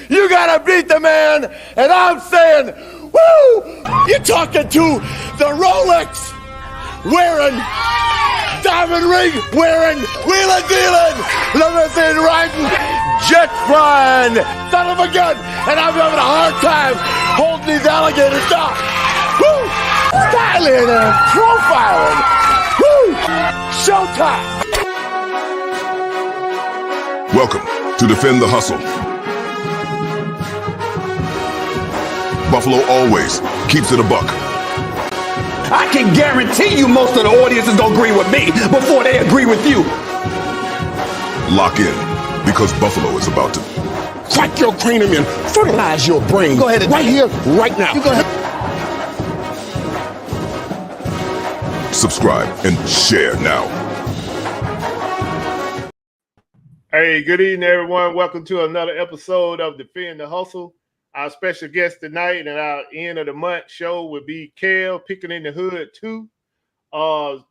You gotta beat the man, and I'm saying, woo! You're talking to the Rolex wearing, diamond ring wearing, wheeling dealing, limousine riding, jet flying, son of a gun, and I'm having a hard time holding these alligators down. Woo! Styling and profiling. Woo! Showtime. Welcome to Defend the Hustle. Buffalo always keeps it a buck. I can guarantee you most of the audience is going to agree with me before they agree with you. Lock in, because Buffalo is about to crack your cranium and fertilize your brain. Go ahead and right here, right now. You go ahead. subscribe and share now. Hey, good evening, everyone. Welcome to another episode of Defend the Hustle. Our special guest tonight and our end of the month show will be Kel, Picking in the Hood 2.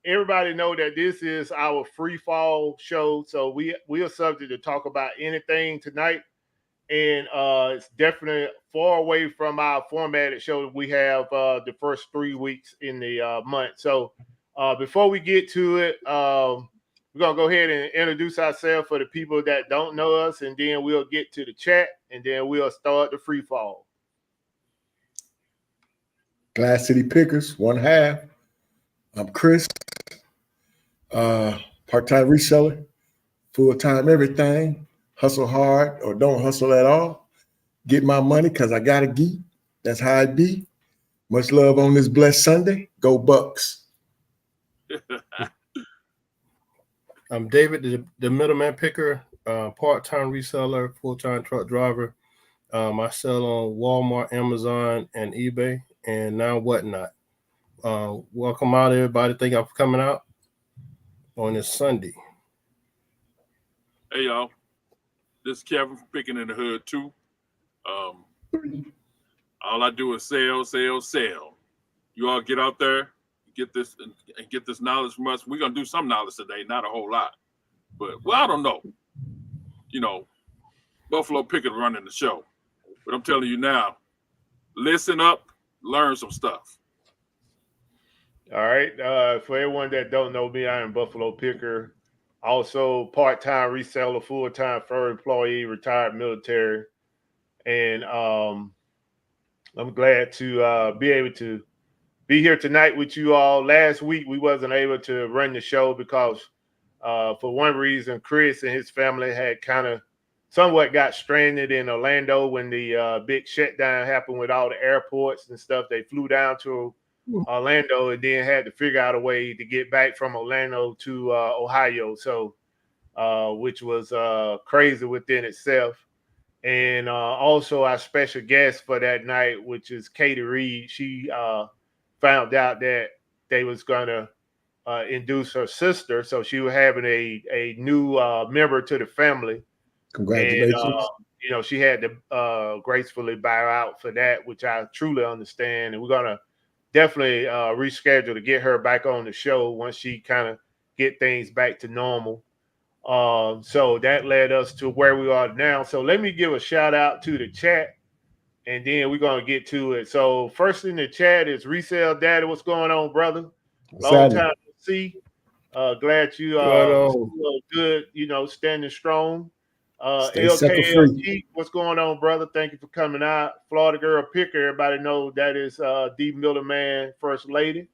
Everybody know that this is our free fall show, so we are subject to talk about anything tonight. And it's definitely far away from our formatted show that we have the first 3 weeks in the month. So before we get to it, we're going to go ahead and introduce ourselves for the people that don't know us, and then we'll get to the chat, and then we'll start the free fall. Glass City Pickers, one half. I'm Chris, part-time reseller, full-time everything. Hustle hard or don't hustle at all. Get my money because I got to geek. That's how it be. Much love on this blessed Sunday. Go Bucks. I'm David, the middleman picker, part-time reseller, full-time truck driver. I sell on Walmart, Amazon, and eBay, and now Whatnot. Welcome out, everybody. Thank y'all for coming out on this Sunday. Hey, y'all. This is Kevin from Picking in the Hood, too. All I do is sell, sell, sell. You all get out there, get this knowledge from us. We're going to do some knowledge today, not a whole lot. But, well, I don't know. You know, Buffalo Pickett running the show. But I'm telling you now, listen up, learn some stuff. All right. For everyone that don't know me, I am Buffalo Picker. Also part-time reseller, full-time fur employee, retired military. And I'm glad to be able to be here tonight with you all. Last week, we wasn't able to run the show because for one reason, Chris and his family had kind of somewhat got stranded in Orlando when the big shutdown happened with all the airports and stuff. They flew down to Orlando and then had to figure out a way to get back from Orlando to Ohio. So, which was crazy within itself. And also our special guest for that night, which is Katie Reed. She found out that they was going to induce her sister. So she was having a new member to the family. Congratulations. And, she had to gracefully bow out for that, which I truly understand. And we're going to definitely reschedule to get her back on the show once she kind of get things back to normal. So that led us to where we are now. So let me give a shout out to the chat, and then we're going to get to it. So first in the chat is Resale Daddy. What's going on, brother? Long time to see. Glad you are good, standing strong. LKLG, what's going on, brother? Thank you for coming out. Florida Girl Picker, everybody know that is D. Middleman, First Lady.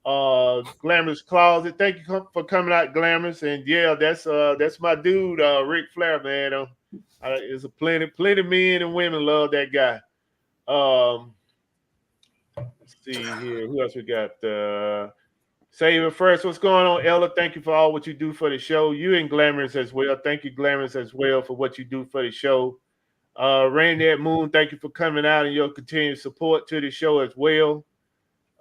Glamorous Closet, thank you for coming out, Glamorous. And yeah, that's my dude, Ric Flair, man. There's a plenty men and women love that guy. Let's see here, who else we got? Save it first. What's going on, Ella? Thank you for all what you do for the show. You and Glamorous as well. Thank you, Glamorous, as well, for what you do for the show. Randy at Moon, thank you for coming out and your continued support to the show as well.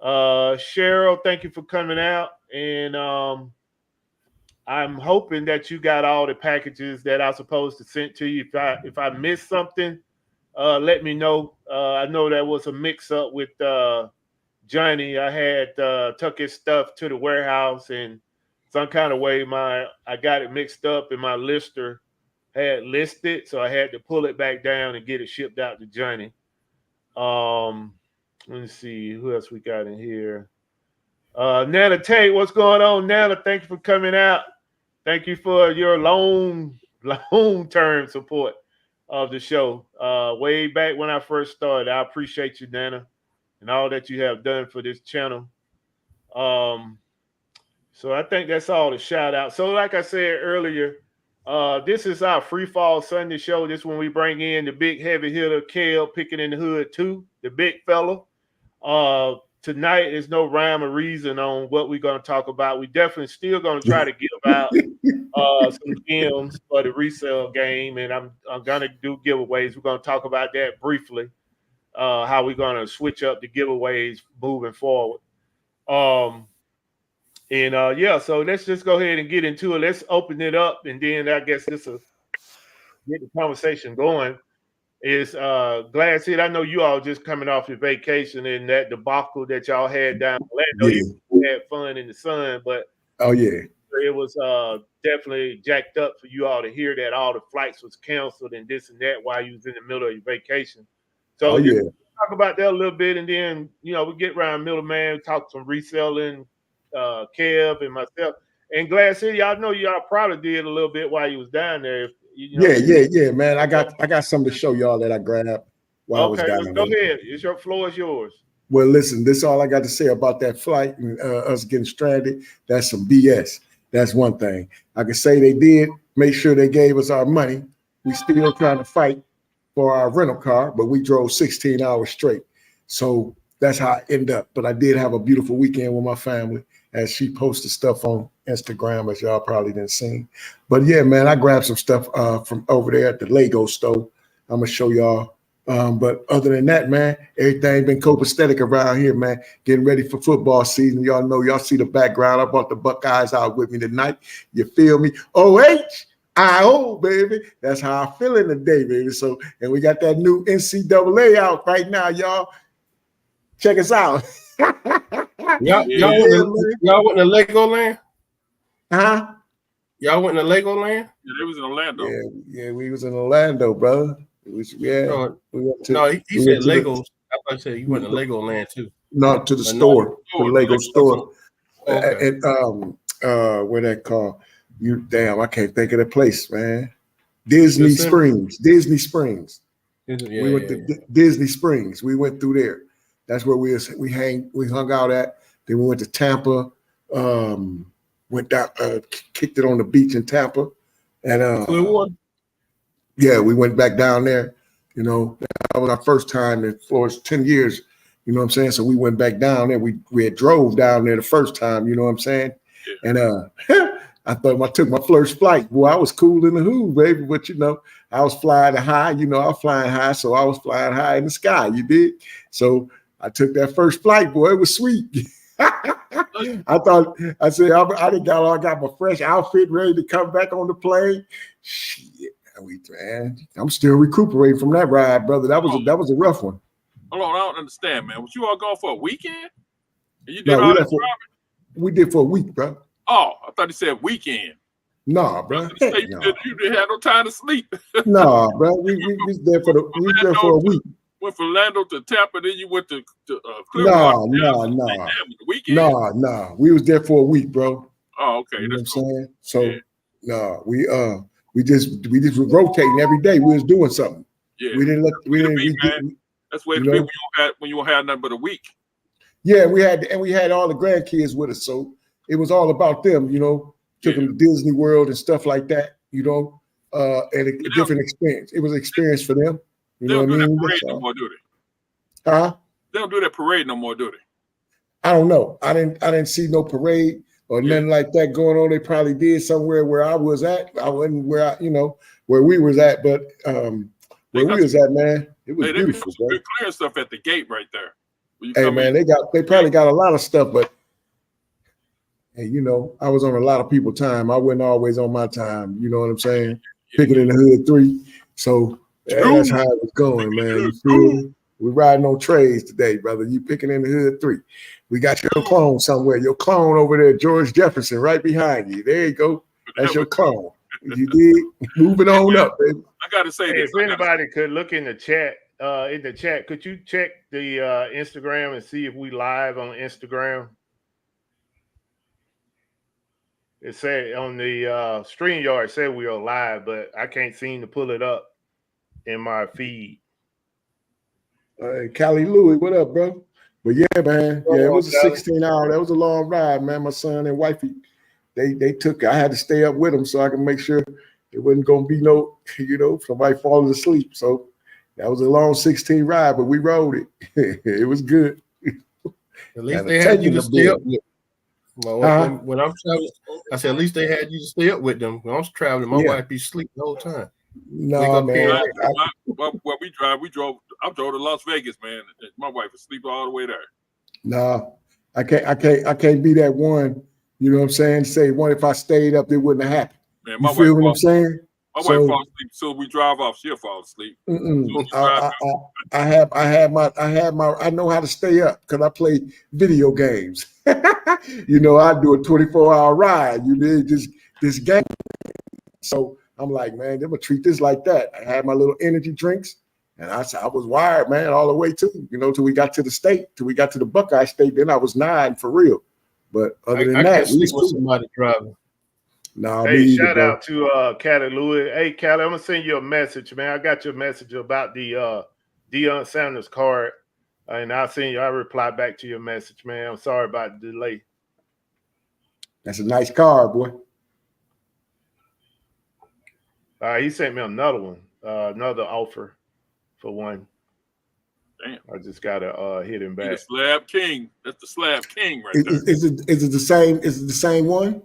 Cheryl, thank you for coming out. And I'm hoping that you got all the packages that I'm supposed to send to you. If I missed something, let me know. I know there was a mix-up with Johnny. I had took his stuff to the warehouse, and some kind of way I got it mixed up, and my lister had listed, so I had to pull it back down and get it shipped out to Johnny. Let's see who else we got in here. Nana Tate, what's going on, Nana? Thank you for coming out. Thank you for your long-term support of the show. Way back when I first started, I appreciate you, Nana, and all that you have done for this channel. So I think that's all the shout out. So like I said earlier, this is our Free Fall Sunday show. This is when we bring in the big heavy hitter, Kel, picking in the hood too, the big fella. Tonight is no rhyme or reason on what we're going to talk about. We definitely still going to try to give out some gems for the resale game, and I'm going to do giveaways. We're going to talk about that briefly, how we're going to switch up the giveaways moving forward. Yeah, so let's just go ahead and get into it. Let's open it up, and then I guess this will get the conversation going. Is Glad Seed, I know you all just coming off your vacation and that debacle that y'all had down in Orlando. Yeah. You had fun in the sun, but Oh yeah, it was definitely jacked up for you all to hear that all the flights was canceled and this and that while you was in the middle of your vacation. So oh yeah. talk about that a little bit, and then we get around middleman, talk some reselling, Kev and myself. And Glad City, y'all know y'all probably did a little bit while you was down there. Yeah, man. I got something to show y'all that I grabbed while I was down there. Go ahead. Your floor is yours. Well, listen, this is all I got to say about that flight and us getting stranded. That's some BS. That's one thing. I can say they did make sure they gave us our money. We still trying to fight for our rental car, but we drove 16 hours straight. So that's how I end up. But I did have a beautiful weekend with my family, as she posted stuff on Instagram, as y'all probably didn't see. But yeah, man, I grabbed some stuff from over there at the Lego store. I'm gonna show y'all. But other than that, man, everything been copacetic around here, man. Getting ready for football season. Y'all know, y'all see the background. I brought the Buckeyes out with me tonight. You feel me? OHIO, baby. That's how I'm feeling today, baby. So, and we got that new NCAA out right now, y'all. Check us out. Y'all went to Legoland? Huh? Y'all went to Legoland? Yeah, they was in Orlando. Yeah, we was in Orlando, brother. We went to, he said Legos. I thought he said you went to Legoland too. No, to the store, the Lego store. Okay. And what that called? I can't think of the place, man. Disney Springs. Yeah, we went to Disney Springs. We went through there. That's where we hung out at. Then we went to Tampa. Went down, kicked it on the beach in Tampa, and yeah, we went back down there. That was our first time in Florida, 10 years. You know what I'm saying? So we went back down there. We had drove down there the first time. You know what I'm saying? And I thought I took my first flight. Boy, I was cool in the hood, baby. But I was flying high. I was flying high, so I was flying high in the sky. You did. So I took that first flight. Boy, it was sweet. I got my fresh outfit ready to come back on the plane. Shit, man, I'm still recuperating from that ride, brother. That was a rough one. Hold on, I don't understand, man. Was you all going for a weekend? And you did No, all that driving? We did for a week, bro. Oh, I thought you said weekend. Nah, bro. You didn't have no time to sleep. Nah, bro. We was there for a week. Went from Orlando to Tampa, then you went to Clearwater. Weekend? Nah. We was there for a week, bro. Oh, okay. You know what I'm saying? So we just were rotating every day. We was doing something. Yeah. That's where the people when you don't have nothing but a week. Yeah, we had all the grandkids with us, so it was all about them. Took them to Disney World and stuff like that. And a different experience. It was an experience for them. You know what I mean? Parade no more, do they? Huh? They don't do that parade no more, do they? I don't know. I didn't see no parade or nothing like that going on. They probably did somewhere where I was at. I wasn't where we was at, but where we was at, man, it was beautiful. They clearing stuff at the gate right there. Hey, man, they probably got a lot of stuff, but hey, I was on a lot of people's time. I wasn't always on my time. You know what I'm saying? Picking in the hood 3. So that's how it was going, man. You feel me? We're riding on trays today, brother. You picking in the hood 3. We got your clone somewhere. Your clone over there, George Jefferson, right behind you. There you go. That's your clone. You did. Moving on up, baby. I got to say Hey, this. if anybody could look in the chat, could you check the Instagram and see if we live on Instagram? It said on the StreamYard, it said we are live, but I can't seem to pull it up in my feed. Callie Louie, what up, bro? But yeah, man. Yeah, it was a 16-hour. That was a long ride, man. My son and wifey, they took. I had to stay up with them so I can make sure it wasn't gonna be no, somebody falling asleep. So that was a long 16 ride, but we rode it. It was good. At least they had you to stay up with. Well, when I'm traveling, I said at least they had you to stay up with them. When I was traveling, my wife be asleep the whole time. No, man. Where we drove. I drove to Las Vegas, man. My wife was asleep all the way there. No, I can't be that one. You know what I'm saying? Say one, if I stayed up, it wouldn't have happened. Man, you feel what I'm saying? My wife falls asleep, so we drive off. She'll fall asleep. I know how to stay up because I play video games. I do a 24-hour ride. You did this game. So I'm like, man, they're gonna treat this like that. I had my little energy drinks, and I was wired, man, all the way till we got to the state, till we got to the Buckeye State. Then I was 9 for real. But other than that, we was somebody driving. No, hey, shout out to Callie Louis. Hey, Callie, I'm gonna send you a message, man. I got your message about the Deion Sanders card, and I'll reply back to your message, man. I'm sorry about the delay. That's a nice card, boy. He sent me another one, another offer for one. Damn. I just gotta hit him back. The Slab King. That's the Slab King right there. Is it the same? Is it the same one?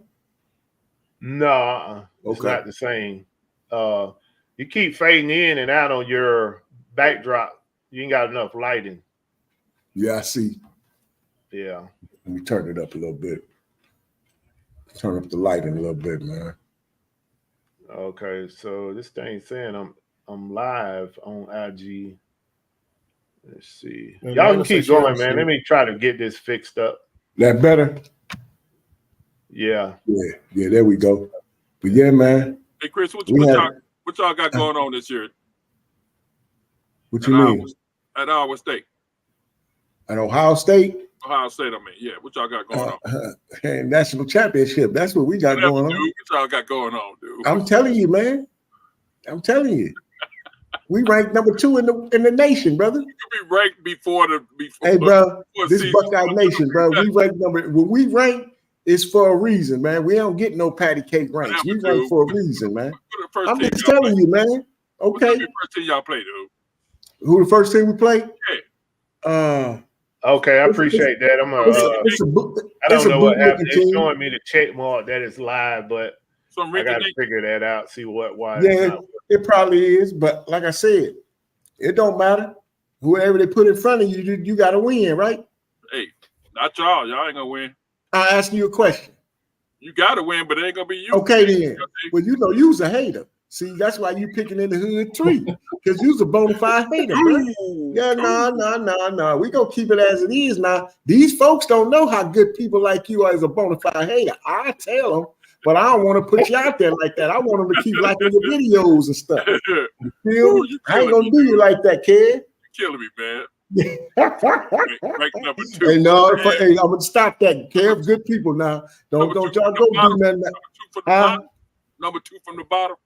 No, it's not the same. You keep fading in and out on your backdrop. You ain't got enough lighting. Yeah, I see. Yeah. Let me turn it up a little bit. Turn up the lighting a little bit, man. Okay, so this thing saying I'm live on IG. Let's see. Y'all can keep going, man. Let me try to get this fixed up. That better? Yeah. Yeah, there we go. But yeah, man. Hey, Chris, what y'all got going on this year? What you mean? At Iowa State. At Ohio State? Ohio State, I mean. Yeah, what y'all got going on? National championship. That's what we got going on. Dude, what y'all got going on, dude? I'm telling you, man. I'm telling you. We ranked number 2 in the nation, brother. You could be ranked before. Hey, bro, this Buckeye Nation, bro. We rank when we rank, it's for a reason, man. We don't get no patty cake ranks. We rank for a reason, man. I'm just telling you, man. Okay. Who's the first team y'all play, dude? Who the first team we play? Yeah. Okay, I appreciate that. I don't know what happened. It's showing me the check mark that it's live, but I got to figure that out. See why. Yeah, it probably is, but like I said, it don't matter. Whoever they put in front of you, you got to win, right? Hey, not y'all. Y'all ain't gonna win. I ask you a question. You got to win, but it ain't gonna be you. Okay, then. Well, you was a hater. See, that's why you picking in the hood tree, because you's a bona fide hater, bro. Yeah, no. We gonna keep it as it is now. These folks don't know how good people like you are as a bona fide hater. I tell them, but I don't want to put you out there like that. I want them to keep liking your videos and stuff. You feel me? I ain't gonna do you like that, kid. You're killing me, man. Rank number 2. Hey, no, I'm gonna stop that, Kev. Good people now. Don't y'all go do nothing. Number 2 from the bottom.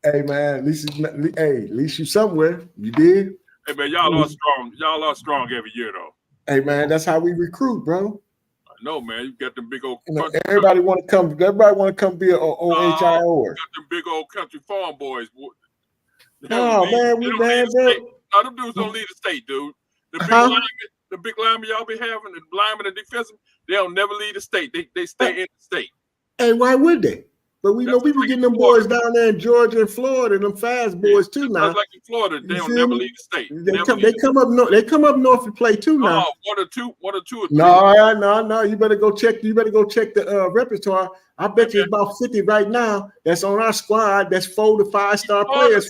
Hey man, at least you somewhere. You did. Hey man, y'all are strong. Y'all are strong every year though. Hey man, that's how we recruit, bro. I know, man. You got them big old. Everybody want to come. Everybody want to come be an OHIO. Got them big old country farm boys. No man, them dudes don't lead the state, dude. The big linemen y'all be having, the linemen and defensive, they'll never lead the state. They stay in the state. Hey, why would they? But we know we be getting them boys down there in Georgia and Florida, and them fast boys too now. Like in Florida, they don't never leave the state. They come up north and play too now. One or two or three. No. You better go check the repertoire. I bet you it's about 50 right now. That's on our squad. That's 4 to 5 star players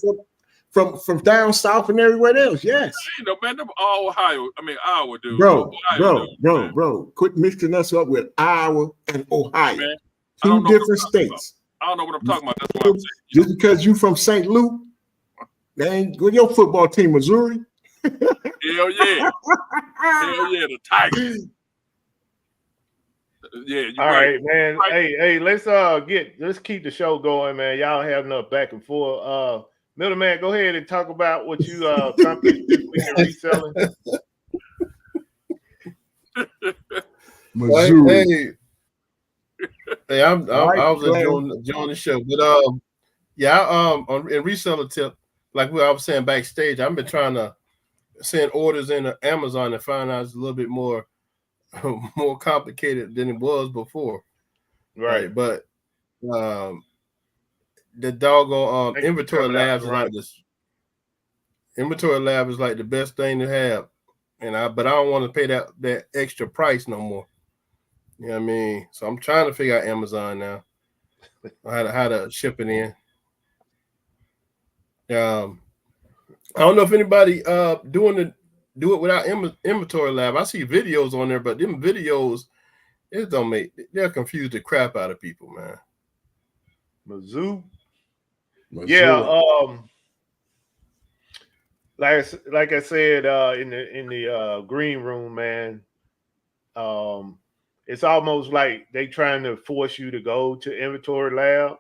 from down south and everywhere else. Yes. No man, them all Ohio. I mean Iowa, dude. Bro. Quit mixing us up with Iowa and Ohio. Man, 2 different states. I don't know what I'm talking about. That's what I'm saying. Just because you from St. Luke, they ain't with your football team, Missouri. Hell yeah. Hell yeah, the Tigers. Yeah, you're All right, man. Right. Hey, let's keep the show going, man. Y'all have enough back and forth. Middleman, go ahead and talk about what you accomplished this week in reselling. Missouri. Hey, I was enjoying the show, but in reseller tip, like I was saying backstage, I've been trying to send orders into Amazon and find out it's a little bit more complicated than it was before. Right. But the doggone inventory labs is like this. Inventory lab is like the best thing to have, but I don't want to pay that extra price no more. You know what I mean? So I'm trying to figure out Amazon now, how to ship it in. I don't know if anybody do it without inventory lab. I see videos on there, but them videos they'll confuse the crap out of people, man. Mizzou. Yeah, like I said in the green room, man. It's almost like they trying to force you to go to inventory lab.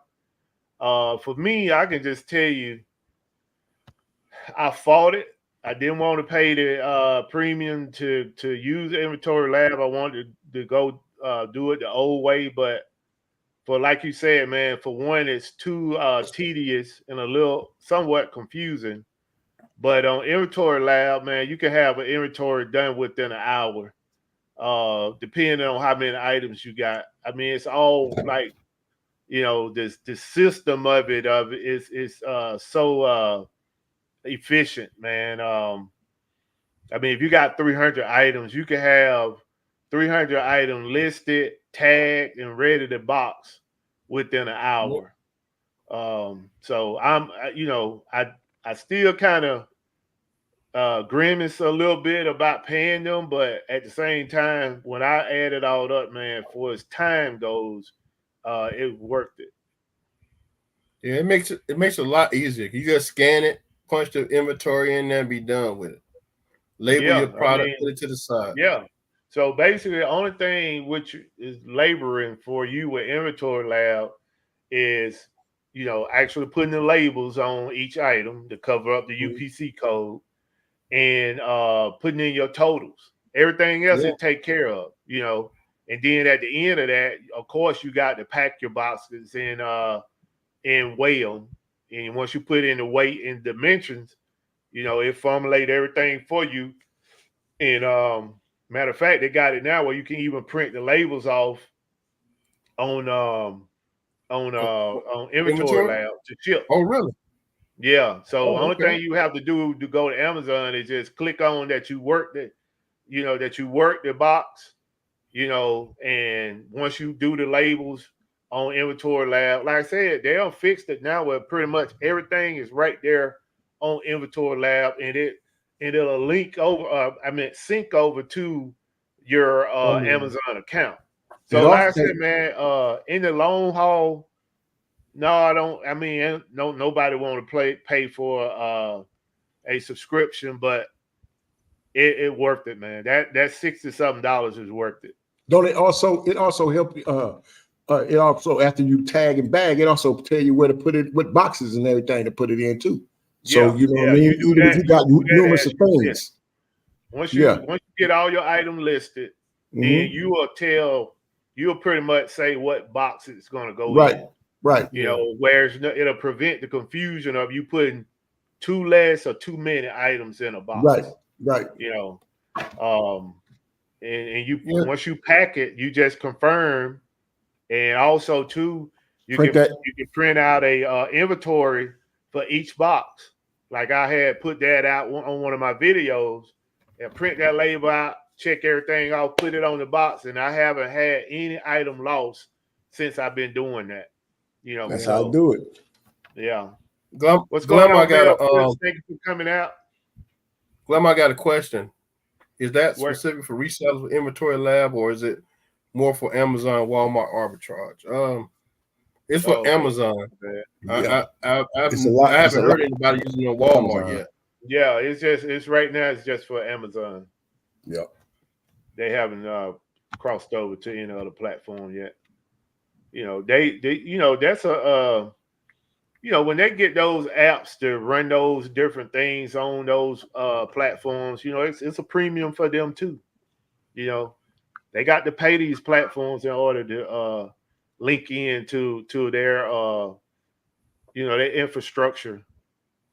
For me, I can just tell you, I fought it. I didn't want to pay the premium to use inventory lab. I wanted to go do it the old way, but for like you said, man, for one, it's too tedious and a little somewhat confusing. But on inventory lab, man, you can have an inventory done within an hour, depending on how many items you got. I mean, it's all like, the system of it is so efficient, man. I mean, if you got 300 items, you can have 300 items listed, tagged, and ready to box within an hour. So I still kind of grimace a little bit about paying them, but at the same time, when I add it all up, man, for as time goes, it worked it. Yeah, it makes it a lot easier. You just scan it, punch the inventory in there, and be done with it. Label your product, put it to the side. Yeah. So basically, the only thing which is laboring for you with inventory lab is, actually putting the labels on each item to cover up the UPC code and putting in your totals. Everything else it take care of, And then at the end of that, of course, you got to pack your boxes and weigh them. And once you put in the weight and dimensions, it formulate everything for you. And matter of fact, they got it now where you can even print the labels off on inventory lab to ship. Oh, really? Yeah. So only thing you have to do to go to Amazon is just click on that you work the box, and once you do the labels on inventory lab, like I said, they don't fix it now where pretty much everything is right there on inventory lab, and it'll link over, sync over to your Amazon account. So like I said, man, in the long haul, no, I don't. I mean, nobody want to pay for a subscription, but it worth it, man. That $60-something is worth it. Don't it also help you? It also, after you tag and bag, it also tell you where to put it, what boxes and everything to put it in too. So what I mean. Even if you got numerous of things. Once you get all your items listed, then you'll pretty much say what box it's going to go in. Right. Where it'll prevent the confusion of you putting too less or too many items in a box. Right. And once you pack it, you just confirm. And also too, you can print out a inventory for each box. Like I had put that out on one of my videos and print that label out, check everything off, put it on the box, and I haven't had any item lost since I've been doing that. That's how I do it. Yeah. What's going on? Thank you for coming out. Glem, I got a question. Is that specific for resellers with inventory lab, or is it more for Amazon, Walmart arbitrage? It's for okay. Amazon. Yeah, I it's a lot. haven't It's a heard lot. anybody using it on Walmart Amazon. yet. Yeah, it's right now. It's just for Amazon. Yeah. They haven't crossed over to any other platform yet. They that's a when they get those apps to run those different things on those platforms, it's a premium for them too. They got to pay these platforms in order to link in to their their infrastructure.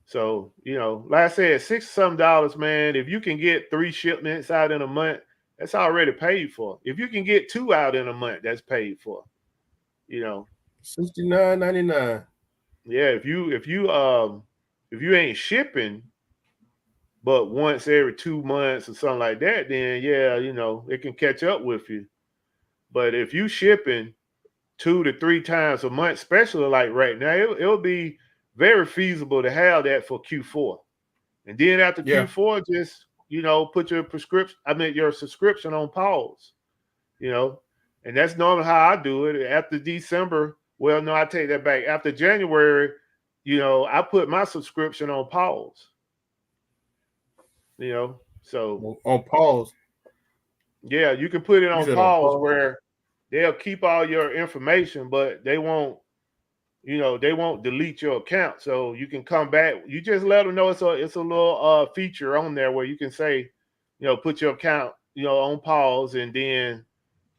So, like I said, $60 man, if you can get 3 shipments out in a month, that's already paid for. If you can get 2 out in a month, that's paid for. $69.99. Yeah, if you ain't shipping but once every 2 months or something like that, then yeah, it can catch up with you. But if you shipping 2 to 3 times a month, especially like right now, it'll be very feasible to have that for Q4. And then after Yeah. Q4, just put your subscription on pause. And that's normally how I do it. After December, well, no, I take that back. After January, I put my subscription on pause. So On pause. yeah, you can put it You on said on pause pause. where they'll keep all your information, but they won't delete your account. So you can come back. You just let them know it's a little feature on there where you can say, put your account, on pause, and then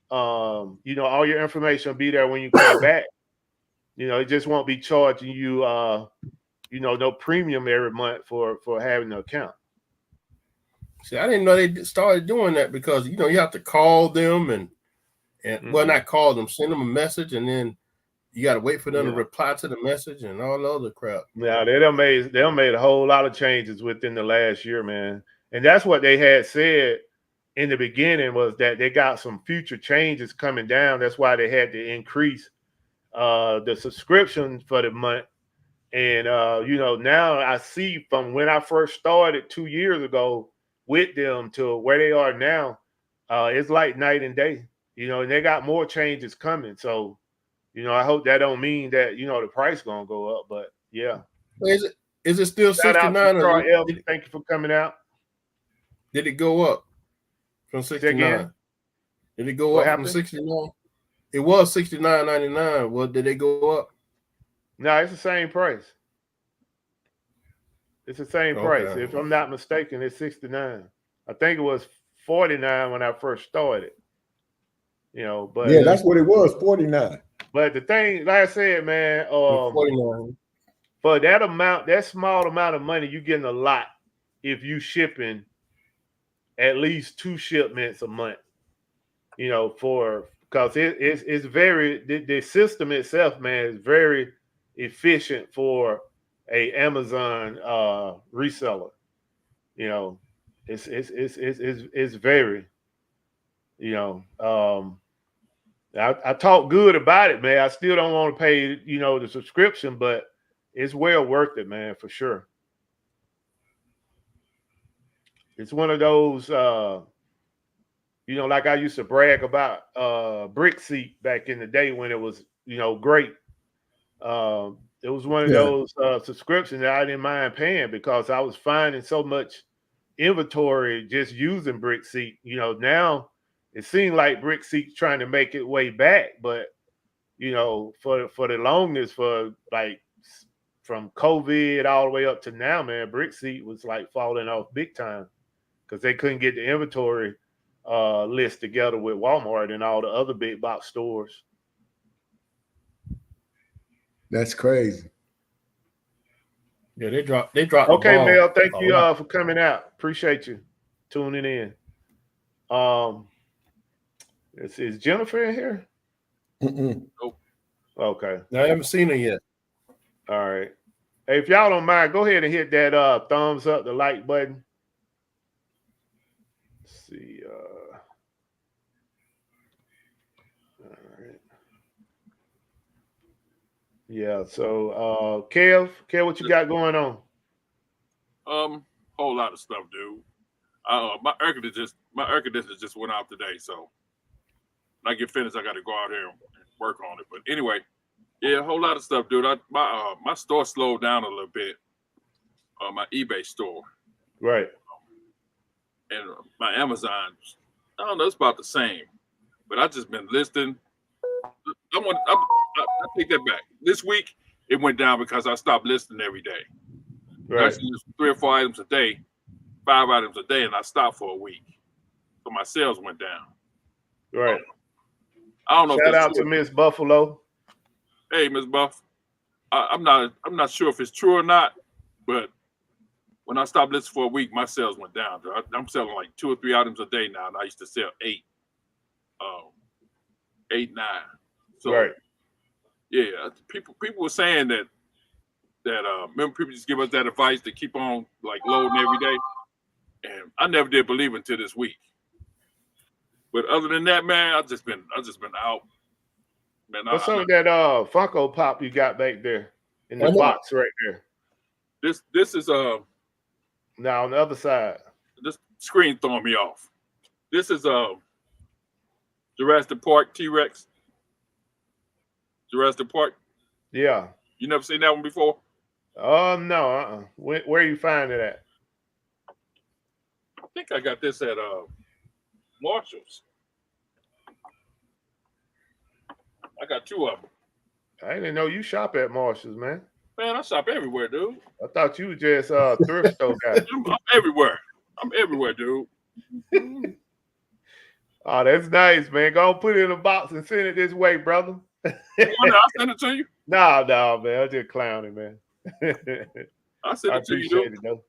all your information will be there when you come back. It just won't be charging you no premium every month for having an account. See, I didn't know they started doing that because you have to call them and well, not call them, send them a message, and then you got to wait for them to reply to the message and all the other crap. Yeah, they done made a whole lot of changes within the last year, man. And that's what they had said in the beginning, was that they got some future changes coming down. That's why they had to increase the subscription for the month. And now I see from when I first started 2 years ago with them to where they are now, it's like night and day. And they got more changes coming. So, I hope that don't mean that the price gonna go up. But yeah. Is it still Shout out to 69? Troy F. Thank you for coming out. Did it go up from 69? Did it go What up happened? from 69? It was $69.99. Well, did they go up? No, it's the same price. It's the same price. Okay. If I'm not mistaken, it's 69. I think it was 49 when I first started. But Yeah, that's what it was, 49. But the thing, like I said, man, 49. for that amount, that small amount of money, you're getting a lot if you shipping at least 2 shipments a month. Because it's very the system itself, man, is very efficient for a Amazon reseller. It's very, I talk good about it, man. I still don't want to pay, the subscription, but it's well worth it, man, for sure. It's one of those, like I used to brag about Brick Seat back in the day when it was, great. It was one of those subscriptions that I didn't mind paying because I was finding so much inventory just using Brick Seat. Now it seemed like Brick Seat's trying to make its way back, but for the longest, for like from COVID all the way up to now, man, Brick Seat was like falling off big time because they couldn't get the inventory list together with Walmart and all the other big box stores. That's crazy. Yeah, they dropped. Okay, the ball. Mel, thank you for coming out. Appreciate you tuning in. Is Jennifer in here? Nope. Okay. I haven't seen her yet. All right. Hey, if y'all don't mind, go ahead and hit that thumbs up, the like button. Let's see. All right. Yeah. So, Kev, what you got going on? Whole lot of stuff, dude. My air conditioner just went out today, so when I get finished, I got to go out here and work on it. But anyway, Yeah, a whole lot of stuff, dude. My store slowed down a little bit. My eBay store Right. and my Amazon, I don't know, it's about the same. But I just been listing. I take that back. This week it went down because I stopped listing every day. I Right. used to list 3 or 4 items a day, 5 items a day, and I stopped for a week. So my sales went down. Right. I don't know if Shout that's out true. to Miss Buffalo. Hey, Miss Buff. I'm not sure if it's true or not, but when I stopped listing for a week, my sales went down. I'm selling like 2 or 3 items a day now, and I used to sell 8, 8, 9. So Right. yeah, people were saying that remember people just give us that advice to keep on like loading every day, and I never did believe it until this week. But other than that, man, I just been out. Man, What's up with that Funko Pop you got back there in the box right there? This is Now on the other side. this screen throwing me off. This is Jurassic Park T-Rex. Jurassic Park. Yeah. You never seen that one before? No. Where you find it at? I think I got this at Marshall's. I got 2 of them. I didn't know you shop at Marshall's, man. Man, I shop everywhere, dude. I thought you just thrift store guy. I'm everywhere. I'm everywhere, dude. Oh, that's nice, man. Go put it in a box and send it this way, brother. I'll send it to you. No, man. I'm just clowning, man. I'll send it to you, appreciate dude. it, though.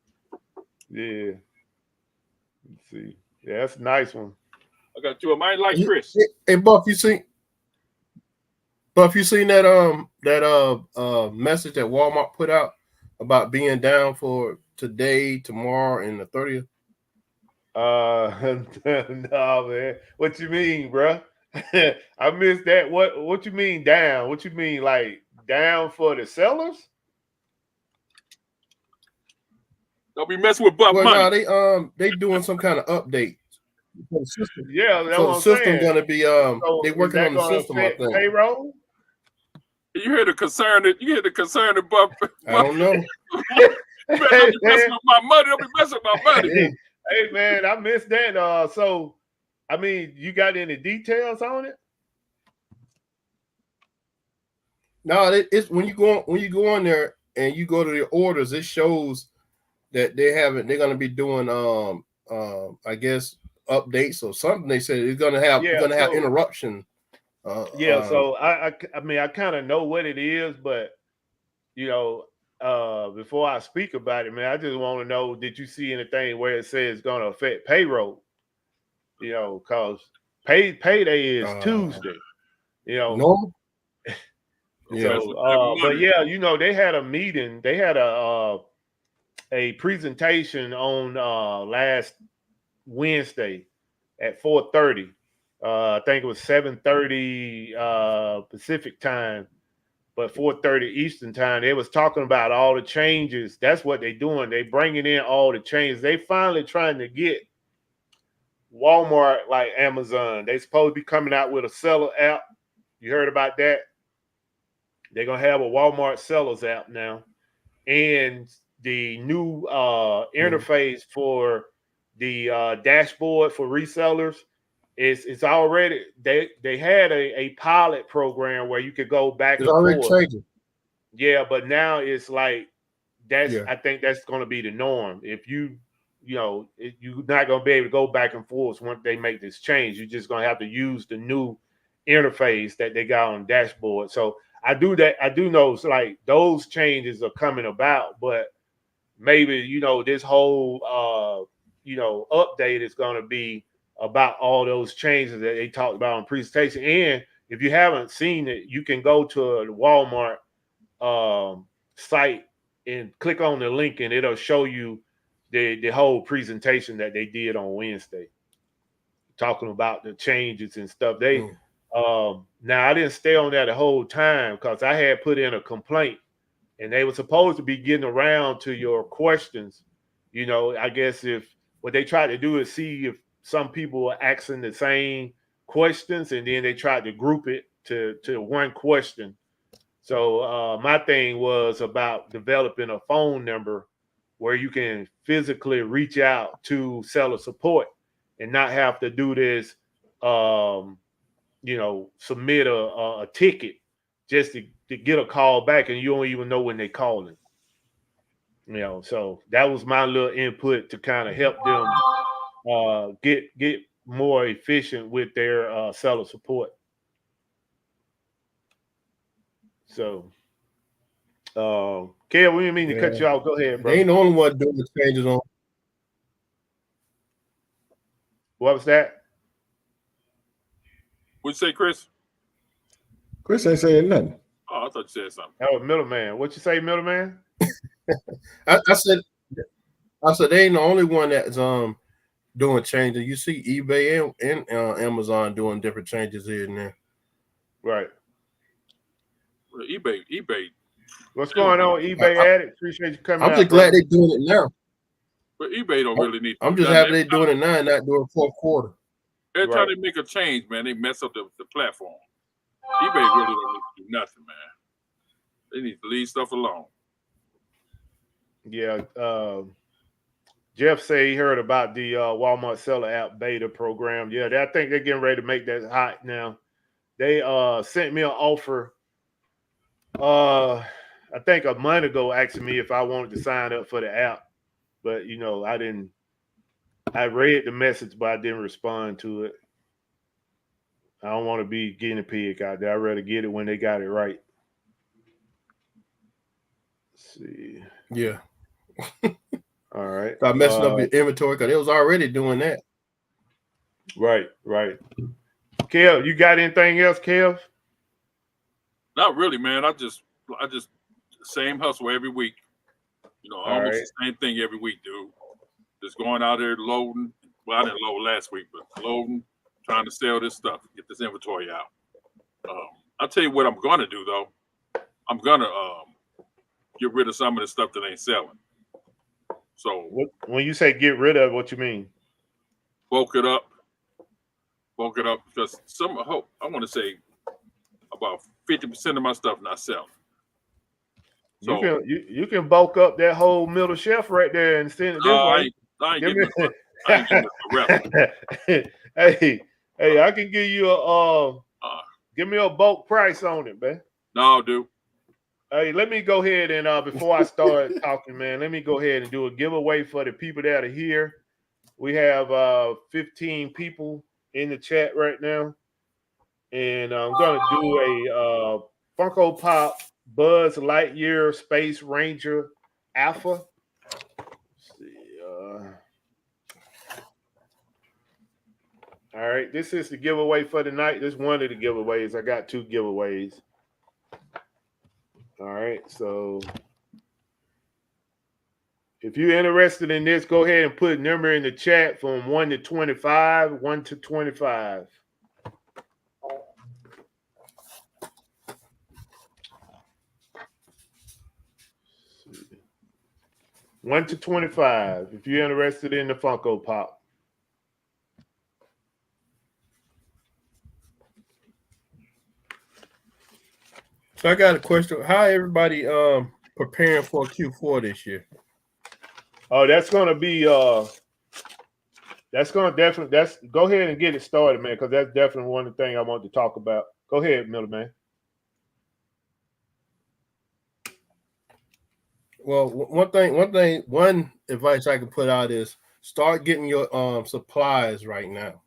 Yeah. Let's see. Yeah, that's a nice one. I got 2 of them. I ain't like Chris. Hey, Buff, you seen that message that Walmart put out about being down for today, tomorrow, and the 30th? No, man. What you mean, bro? I missed that. What you mean down? What you mean like down for the sellers? Don't be messing with Buff Well, money. no, they doing some kind of update for the system. Yeah, that's So what the I'm system saying. gonna be So they is working that on the gonna system, I affect think. payroll? You hear the concern that Buff. I don't know. You better not be messing with my money. Don't be messing with my money. Hey man, I missed that. So I mean, you got any details on it? No, it's when you go on there and you go to the orders, it shows that they're gonna be doing I guess updates or something. They said it's gonna have interruption. So I mean I kind of know what it is, but you know, before I speak about it, man, I just want to know, did you see anything where it says it's gonna affect payroll? You know, because payday is Tuesday. You know, normal. Yeah. So, but yeah, you know, they had a meeting. They had a presentation on last Wednesday at 4:30. I think it was 7:30 Pacific time, but 4:30 Eastern time. They was talking about all the changes. That's what they're doing. They bringing in all the changes. They finally trying to get Walmart like Amazon. They supposed to be coming out with a seller app. You heard about that? They're gonna have a Walmart sellers app now, and the new interface for the dashboard for resellers it's already they had a pilot program where you could go back and forth. Changing. Yeah, but now it's like that's I think that's going to be the norm. If you're not going to be able to go back and forth once they make this change. You're just going to have to use the new interface that they got on the dashboard. So I do know like those changes are coming about, but maybe this whole update is going to be about all those changes that they talked about in presentation. And if you haven't seen it, you can go to a Walmart site and click on the link, and it'll show you the whole presentation that they did on Wednesday, talking about the changes and stuff. Now I didn't stay on that the whole time because I had put in a complaint, and they were supposed to be getting around to your questions. I guess if what they tried to do is see if some people were asking the same questions, and then they tried to group it to one question. So my thing was about developing a phone number where you can physically reach out to seller support and not have to do this, submit a ticket just to get a call back and you don't even know when they calling. So that was my little input to kind of help them get more efficient with their seller support. So, Kev, we didn't mean to cut you off. Go ahead, bro. They ain't the only one doing the changes on. What was that? What'd you say, Chris? Chris ain't saying nothing. Oh, I thought you said something. That was middleman. What you say, middleman? I said they ain't the only one that's doing changes. You see eBay and Amazon doing different changes here and there. Right. Well, eBay. What's going on, eBay Addict? Appreciate you coming out. I'm just glad they're doing it now. But eBay don't really need. I'm just happy they're doing it now and not doing fourth quarter. Every time they make a change, man, they mess up the platform. eBay really don't need to do nothing, man. They need to leave stuff alone. Yeah. Jeff say he heard about the Walmart Seller App beta program. Yeah, I think they're getting ready to make that hot now. They sent me an offer, I think a month ago, asking me if I wanted to sign up for the app. But, I didn't. I read the message, but I didn't respond to it. I don't want to be guinea pig out there. I'd rather get it when they got it right. Let's see. Yeah. All right. Stop messing up your inventory because it was already doing that. Right. Kev, you got anything else, Kev? Not really, man. I just same hustle every week. Almost the same thing every week, dude. Just going out there loading. Well, I didn't load last week, but loading, trying to sell this stuff, get this inventory out. I'll tell you what I'm gonna do though. I'm gonna get rid of some of the stuff that ain't selling. So when you say get rid of, what you mean? Bulk it up because I want to say about 50% of my stuff not selling. So you can bulk up that whole middle shelf right there and send it this way. I ain't getting the rest. Hey, I can give you give me a bulk price on it, man. No, dude. Hey, let me go ahead and before I start talking, man, let me go ahead and do a giveaway for the people that are here. We have 15 people in the chat right now, and I'm gonna do a Funko Pop Buzz Lightyear Space Ranger Alpha. Let's see, all right, this is the giveaway for the night. This is one of the giveaways. I got 2 giveaways. All right, so if you're interested in this, go ahead and put a number in the chat from 1 to 25. 1 to 25. One to 25. If you're interested in the Funko Pop. So I got a question. How everybody preparing for Q4 this year? Oh, that's gonna be go ahead and get it started, man, because that's definitely one of the things I want to talk about. Go ahead, middleman. Well, one advice I can put out is start getting your supplies right now,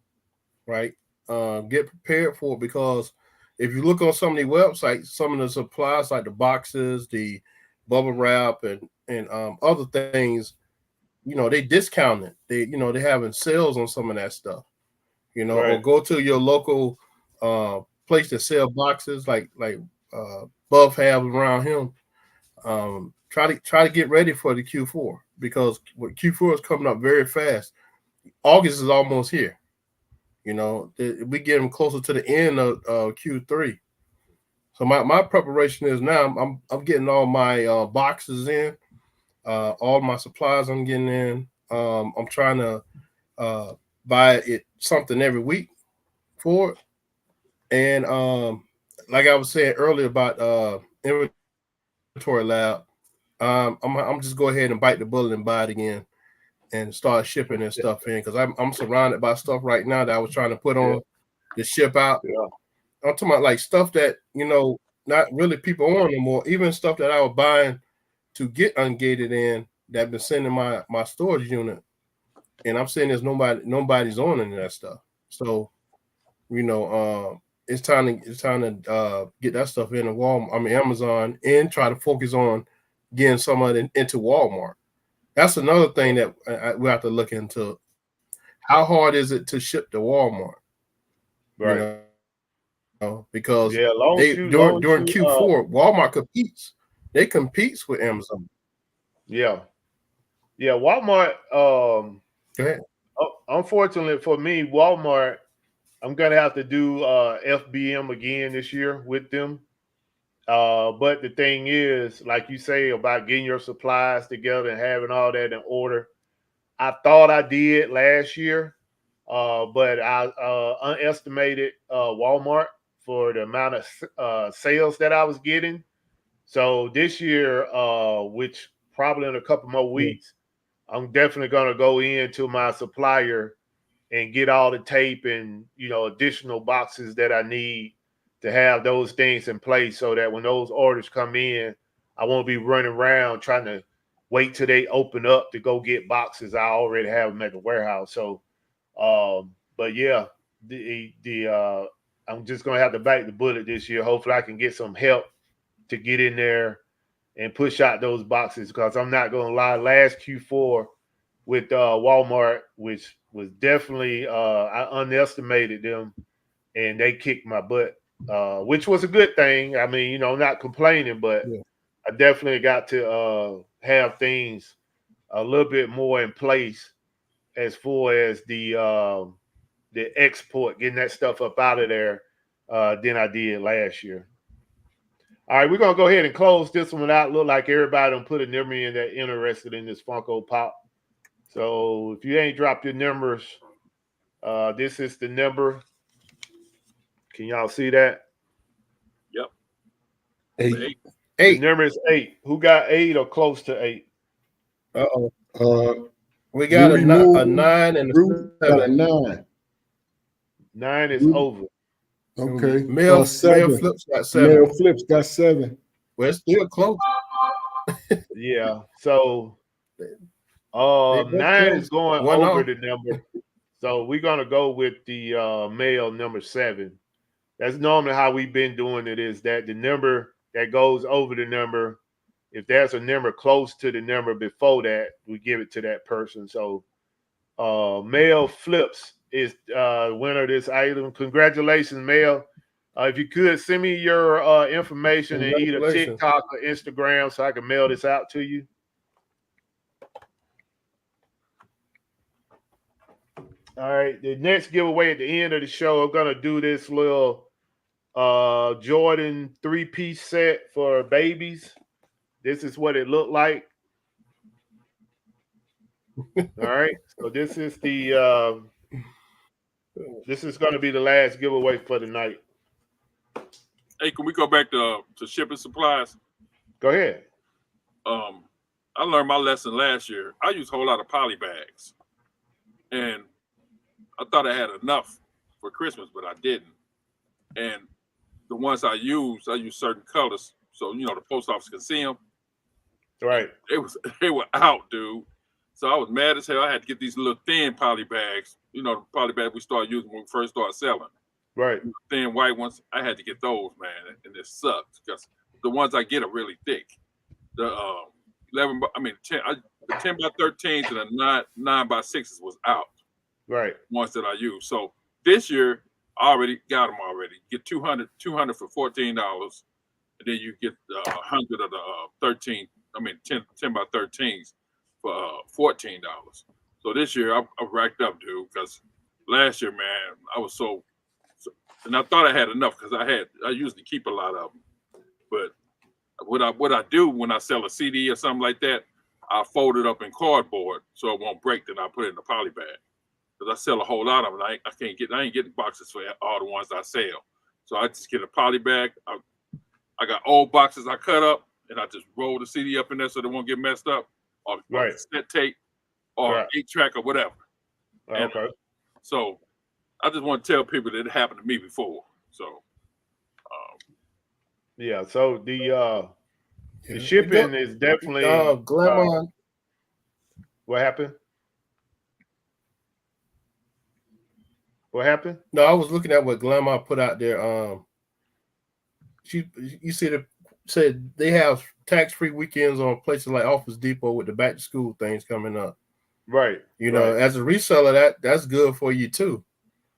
right? Get prepared for it, because if you look on some of the websites, some of the supplies like the boxes, the bubble wrap, and other things, they discount it. They having sales on some of that stuff, right. Or go to your local place that sell boxes like Buff have around him. Try to get ready for the Q4, because Q4 is coming up very fast. August is almost here. We getting closer to the end of Q3. So my preparation is now I'm getting all my boxes in, all my supplies I'm getting in. I'm trying to buy something every week for it. And like I was saying earlier about inventory lab. I'm just go ahead and bite the bullet and buy it again and start shipping and stuff in, because I'm surrounded by stuff right now that I was trying to put on to ship out. Yeah. I'm talking about like stuff that, not really people on anymore. Even stuff that I was buying to get ungated in that been sending my storage unit, and I'm saying there's nobody's on any of that stuff. So, it's time to get that stuff in Amazon, and try to focus on getting some of it into Walmart. That's another thing that we have to look into. How hard is it to ship to Walmart? Right. Because during Q4, Walmart competes. They competes with Amazon. Yeah. Walmart. Go ahead. Unfortunately for me, Walmart, I'm gonna have to do FBM again this year with them. But the thing is, like you say about getting your supplies together and having all that in order, I thought I did last year, but I underestimated Walmart for the amount of sales that I was getting. So this year, which probably in a couple more weeks, I'm definitely going to go into my supplier and get all the tape and additional boxes that I need to have those things in place, so that when those orders come in, I won't be running around trying to wait till they open up to go get boxes. I already have them at the warehouse. So, but yeah, I'm just gonna have to bite the bullet this year. Hopefully, I can get some help to get in there and push out those boxes, because I'm not gonna lie, last Q4 with Walmart, which was definitely I underestimated them, and they kicked my butt, which was a good thing. I mean, not complaining, but I definitely got to have things a little bit more in place as far as the export, getting that stuff up out of there than I did last year. All right, we're gonna go ahead and close this one out. Look like everybody done put a number in that interested in this Funko Pop. So if you ain't dropped your numbers, this is the number. Can y'all see that? Yep. 8. The number is 8. Who got 8 or close to 8? We got a 9 and a 7. 9. 9 is over. Okay. Male 7. Flips got 7. Male Flips got 7. Well, it's still close. Yeah. So 9 is going over the number. So we're gonna go with the male number 7. That's normally how we've been doing it, is that the number that goes over the number, if there's a number close to the number before that, we give it to that person. So Male Flips is winner of this item. Congratulations, Male. If you could send me your information in either TikTok or Instagram so I can mail this out to you. All right, the next giveaway at the end of the show, I'm gonna do this little Jordan 3-piece set for babies. This is what it looked like. All right, so this is the this is gonna be the last giveaway for the night. Hey, can we go back to shipping supplies? Go ahead. I learned my lesson last year. I used a whole lot of poly bags, and I thought I had enough for Christmas, but I didn't. And the ones I used certain colors, so the post office can see them. Right. They were out, dude. So I was mad as hell. I had to get these little thin poly bags. The poly bag we started using when we first started selling. Right. Thin white ones. I had to get those, man, and it sucks because the ones I get are really thick. The 10 by 13s and the 9 by 6s was out. Right. Ones that I use. So this year I already got them already. Get 200 for $14, and then you get 100 of the 10 by 13s for $14. So this year I racked up, dude, because last year, man, I was so and I thought I had enough because I usually keep a lot of them. But what I do when I sell a CD or something like that, I fold it up in cardboard so it won't break. Then I put it in a poly bag because I sell a whole lot of them. I ain't getting boxes for all the ones I sell. So I just get a poly bag. I got old boxes I cut up, and I just roll the CD up in there so they won't get messed up, or Right. cassette tape, or Right. 8-track or whatever. And, Okay. so I just want to tell people that it happened to me before. So Yeah. So the shipping is definitely Glamour. what happened? What happened? No, I was looking at what Glamour put out there. You see said they have tax-free weekends on places like Office Depot with the back-to-school things coming up. Right. You know, as a reseller, that's good for you too.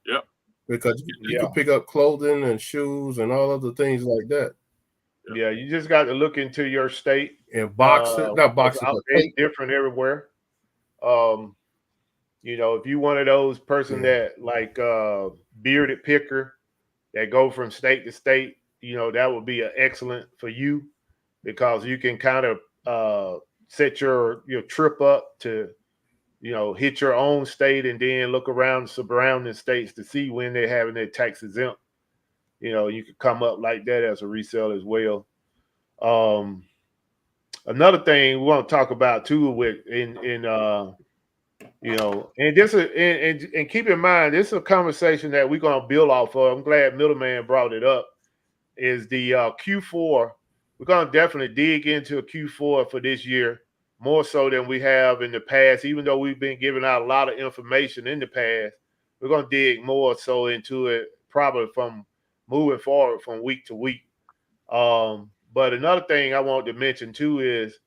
Yep. Because you can pick up clothing and shoes and all other things like that. Yeah, you just got to look into your state. And boxes, not boxes, but it's different everywhere. You know, if you one of those person that like bearded picker that go from state to state, you know, that would be an excellent for you because you can kind of set your trip up to, you know, hit your own state and then look around surrounding states to see when they're having their tax exempt. You know, you could come up like that as a reseller as well. Another thing we want to talk about too with you know, and this is and keep in mind this is a conversation that we're gonna build off of. I'm glad Middleman brought it up. Is the Q4? We're gonna definitely dig into a Q4 for this year more so than we have in the past. Even though we've been giving out a lot of information in the past, we're gonna dig more so into it probably from moving forward from week to week. But another thing I want to mention too is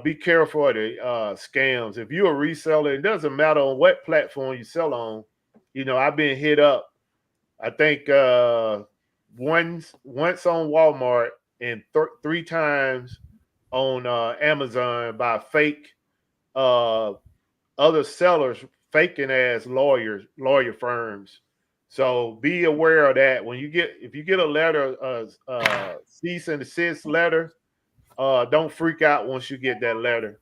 be careful of the scams. If you're a reseller, it doesn't matter on what platform you sell on. You know, I've been hit up. I think once on Walmart and 3 times on Amazon by fake other sellers faking as lawyer firms. So be aware of that. When if you get a letter, cease and desist letter, don't freak out once you get that letter.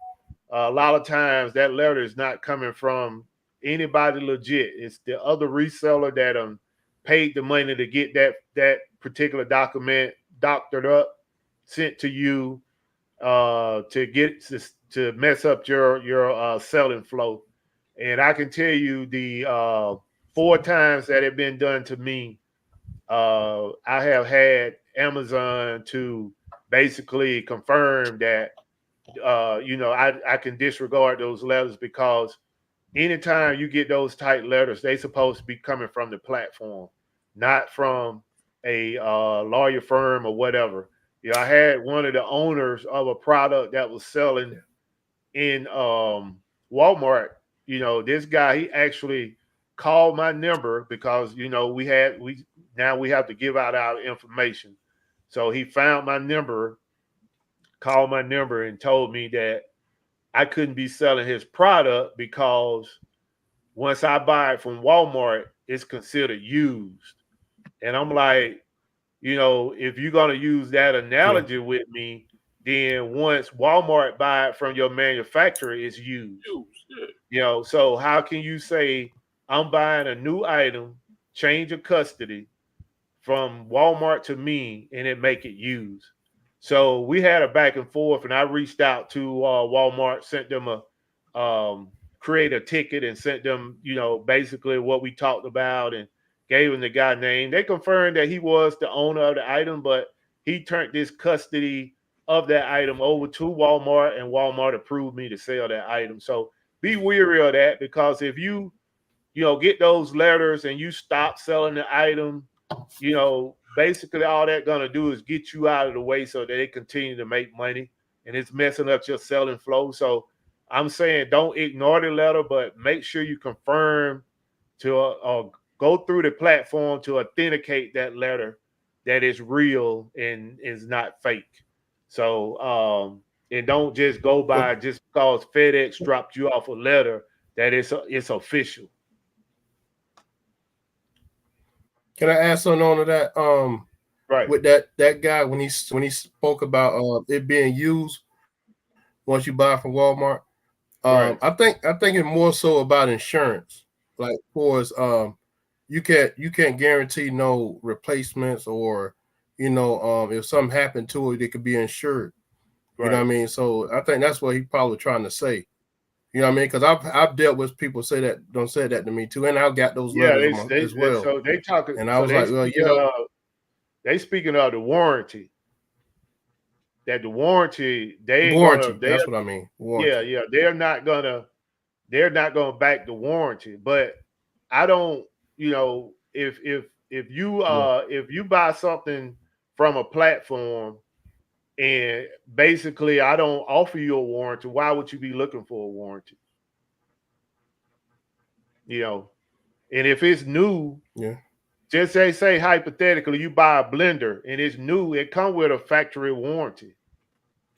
A lot of times that letter is not coming from anybody legit. It's the other reseller that paid the money to get that particular document doctored up, sent to you to mess up your selling flow. And I can tell you the 4 times that it been done to me, I have had Amazon to basically confirm that you know, I can disregard those letters because anytime you get those tight letters, they supposed to be coming from the platform, not from a lawyer firm or whatever. You know, I had one of the owners of a product that was selling in Walmart. You know, this guy, he actually called my number because, you know, now we have to give out our information. So he found my number, called my number, and told me that I couldn't be selling his product because once I buy it from Walmart, it's considered used. And I'm like, you know, if you're gonna use that analogy with me, then once Walmart buy it from your manufacturer, it's used. You know, so how can you say I'm buying a new item, change of custody from Walmart to me, and it make it used? So we had a back and forth, and I reached out to Walmart, sent them create a ticket, and sent them, you know, basically what we talked about, and gave them the guy name. They confirmed that he was the owner of the item, but he turned this custody of that item over to Walmart, and Walmart approved me to sell that item. So be wary of that, because if you know, get those letters and you stop selling the item, you know, basically all that gonna do is get you out of the way so that they continue to make money, and it's messing up your selling flow. So I'm saying don't ignore the letter, but make sure you confirm to go through the platform to authenticate that letter that is real and is not fake. So and don't just go by just because FedEx dropped you off a letter that it's official. Can I add something on to that? Right. With that guy when he spoke about it being used once you buy from Walmart. Right. I think it's more so about insurance. Like for us, you can't guarantee no replacements or if something happened to it, it could be insured. You know what I mean? So I think that's what he probably trying to say. You know what I mean? Because I've dealt with people say that to me too, and I've got those letters as well. So they talking, and I was like, well, they speaking of the warranty. That the warranty, that's what I mean. Warranty. Yeah, they're not gonna back the warranty. But I don't, if you buy something from a platform and basically I don't offer you a warranty, why would you be looking for a warranty? And if it's new, just say hypothetically you buy a blender and it's new, it comes with a factory warranty.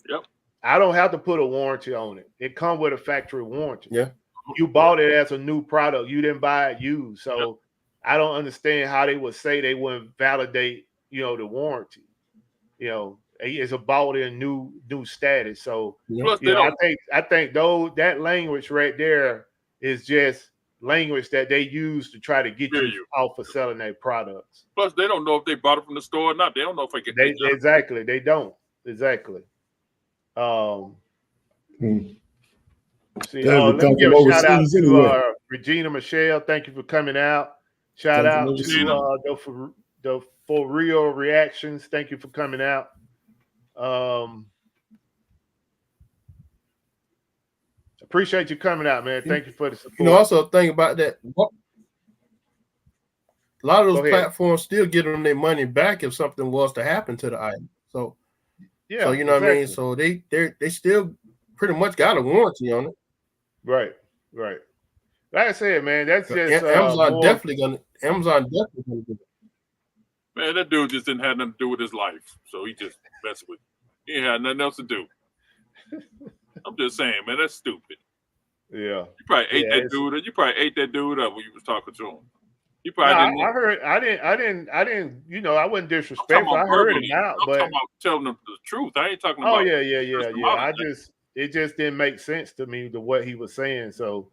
Yep. I don't have to put a warranty on it. It comes with a factory warranty. Yeah. You bought it as a new product. You didn't buy it used. So I don't understand how they would say they wouldn't validate, the warranty. It's a bought in new status. So I think though that language right there is just language that they use to try to get you off of selling their products. Plus, they don't know if they bought it from the store or not. They don't know if they get exactly. They don't exactly. See, let me give a shout out to Regina Michelle. Thank you for coming out. Shout out to the For Real Reactions. Thank you for coming out. Appreciate you coming out, man. Thank you for the support. Also think about that. A lot of those platforms still get them their money back if something was to happen to the item. So you know what I mean. So they still pretty much got a warranty on it. Right. Like I said, man, that's just Amazon definitely gonna do it. Man, that dude just didn't have nothing to do with his life, so he just messed with it. He ain't had nothing else to do. I'm just saying, man, that's stupid. Yeah. You probably ate that dude. You probably ate that dude up when you was talking to him. You probably didn't. I heard. I didn't. I wasn't disrespectful. I heard him out, but I'm talking about telling them the truth. I ain't talking about. Oh yeah. It just didn't make sense to me to what he was saying. So,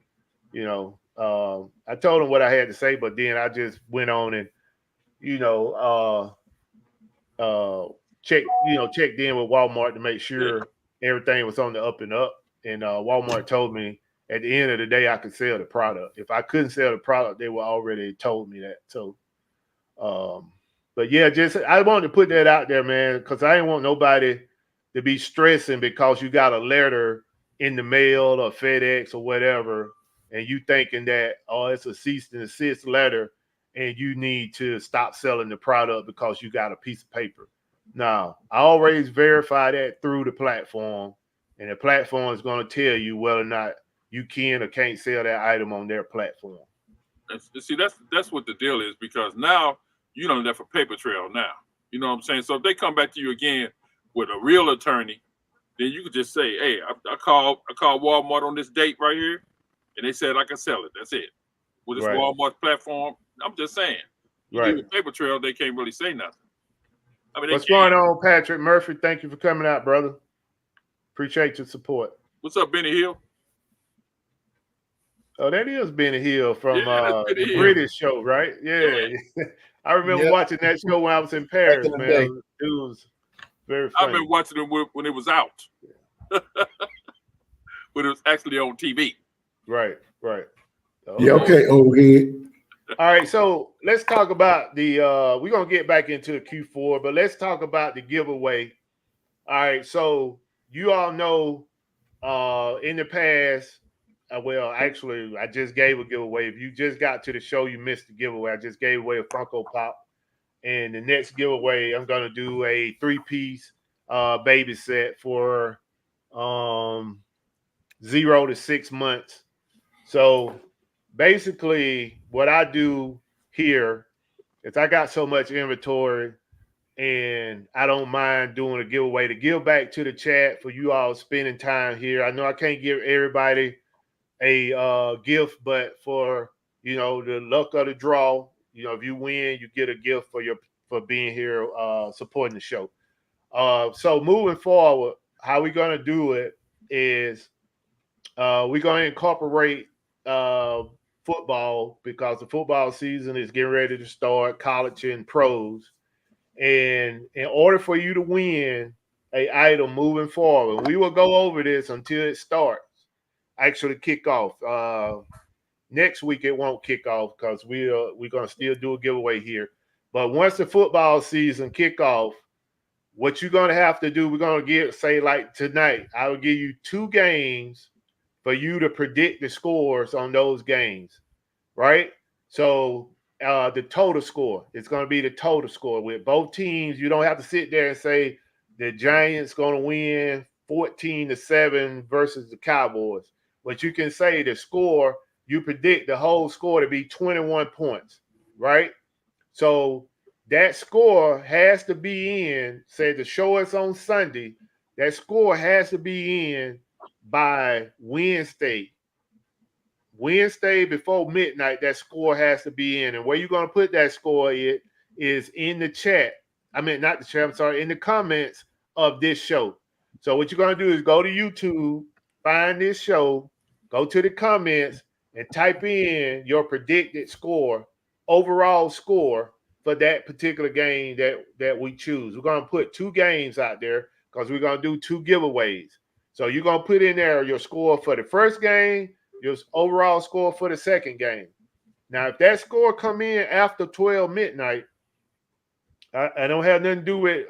I told him what I had to say, but then I just went on and, checked in with Walmart to make sure everything was on the up and up. And Walmart told me at the end of the day I could sell the product. If I couldn't sell the product, they were already told me that. So, but yeah, just I wanted to put that out there, man, because I didn't want nobody to be stressing because you got a letter in the mail or FedEx or whatever, and you thinking that, it's a cease and desist letter and you need to stop selling the product because you got a piece of paper. No, I always verify that through the platform, and the platform is going to tell you whether or not you can or can't sell that item on their platform. See, that's what the deal is, because now you don't left a paper trail now. You know what I'm saying? So if they come back to you again with a real attorney, then you could just say, hey, I called Walmart on this date right here, and they said I can sell it. That's it. With this Walmart platform, I'm just saying. You leave a paper trail, they can't really say nothing. I mean, what's going on, Patrick Murphy? Thank you for coming out, brother. Appreciate your support. What's up, Benny Hill? Oh, that is Benny Hill from the British show, right? Yeah. I remember watching that show when I was in Paris, man. It was very funny. I've been watching it when it was out. When it was actually on TV. Right. Okay. Yeah, okay, old head. All right, so let's talk about the we're gonna get back into the Q4, but let's talk about the giveaway. All right, so you all know in the past, actually, I just gave a giveaway. If you just got to the show, you missed the giveaway. I just gave away a Funko Pop, and the next giveaway, I'm gonna do a 3-piece baby set for 0 to 6 months. So basically, what I do here is I got so much inventory, and I don't mind doing a giveaway to give back to the chat for you all spending time here. I know I can't give everybody a gift, but for the luck of the draw, if you win, you get a gift for being here supporting the show. So moving forward, how we're gonna do it is we're gonna incorporate football, because the football season is getting ready to start, college and pros. And in order for you to win a item moving forward, we will go over this until it starts. Actually, kick off. Next week it won't kick off because we're gonna still do a giveaway here. But once the football season kick off, what you're gonna have to do, we're gonna say like tonight, I will give you 2 games for you to predict the scores on those games, right? So the total score, it's gonna be the total score with both teams. You don't have to sit there and say the Giants gonna win 14-7 versus the Cowboys. But you can say the score, you predict the whole score to be 21 points, right? So that score has to be in, say the show is on Sunday, that score has to be in by Wednesday. Wednesday before midnight, that score has to be in. And where you're going to put that score is in the chat. I mean, not the chat, I'm sorry, in the comments of this show. So what you're going to do is go to YouTube, find this show, go to the comments, and type in your predicted score, overall score for that particular game that we choose. We're going to put 2 games out there because we're going to do 2 giveaways. So you're going to put in there your score for the first game, your overall score for the second game. Now, if that score come in after 12 midnight, I don't have nothing to do with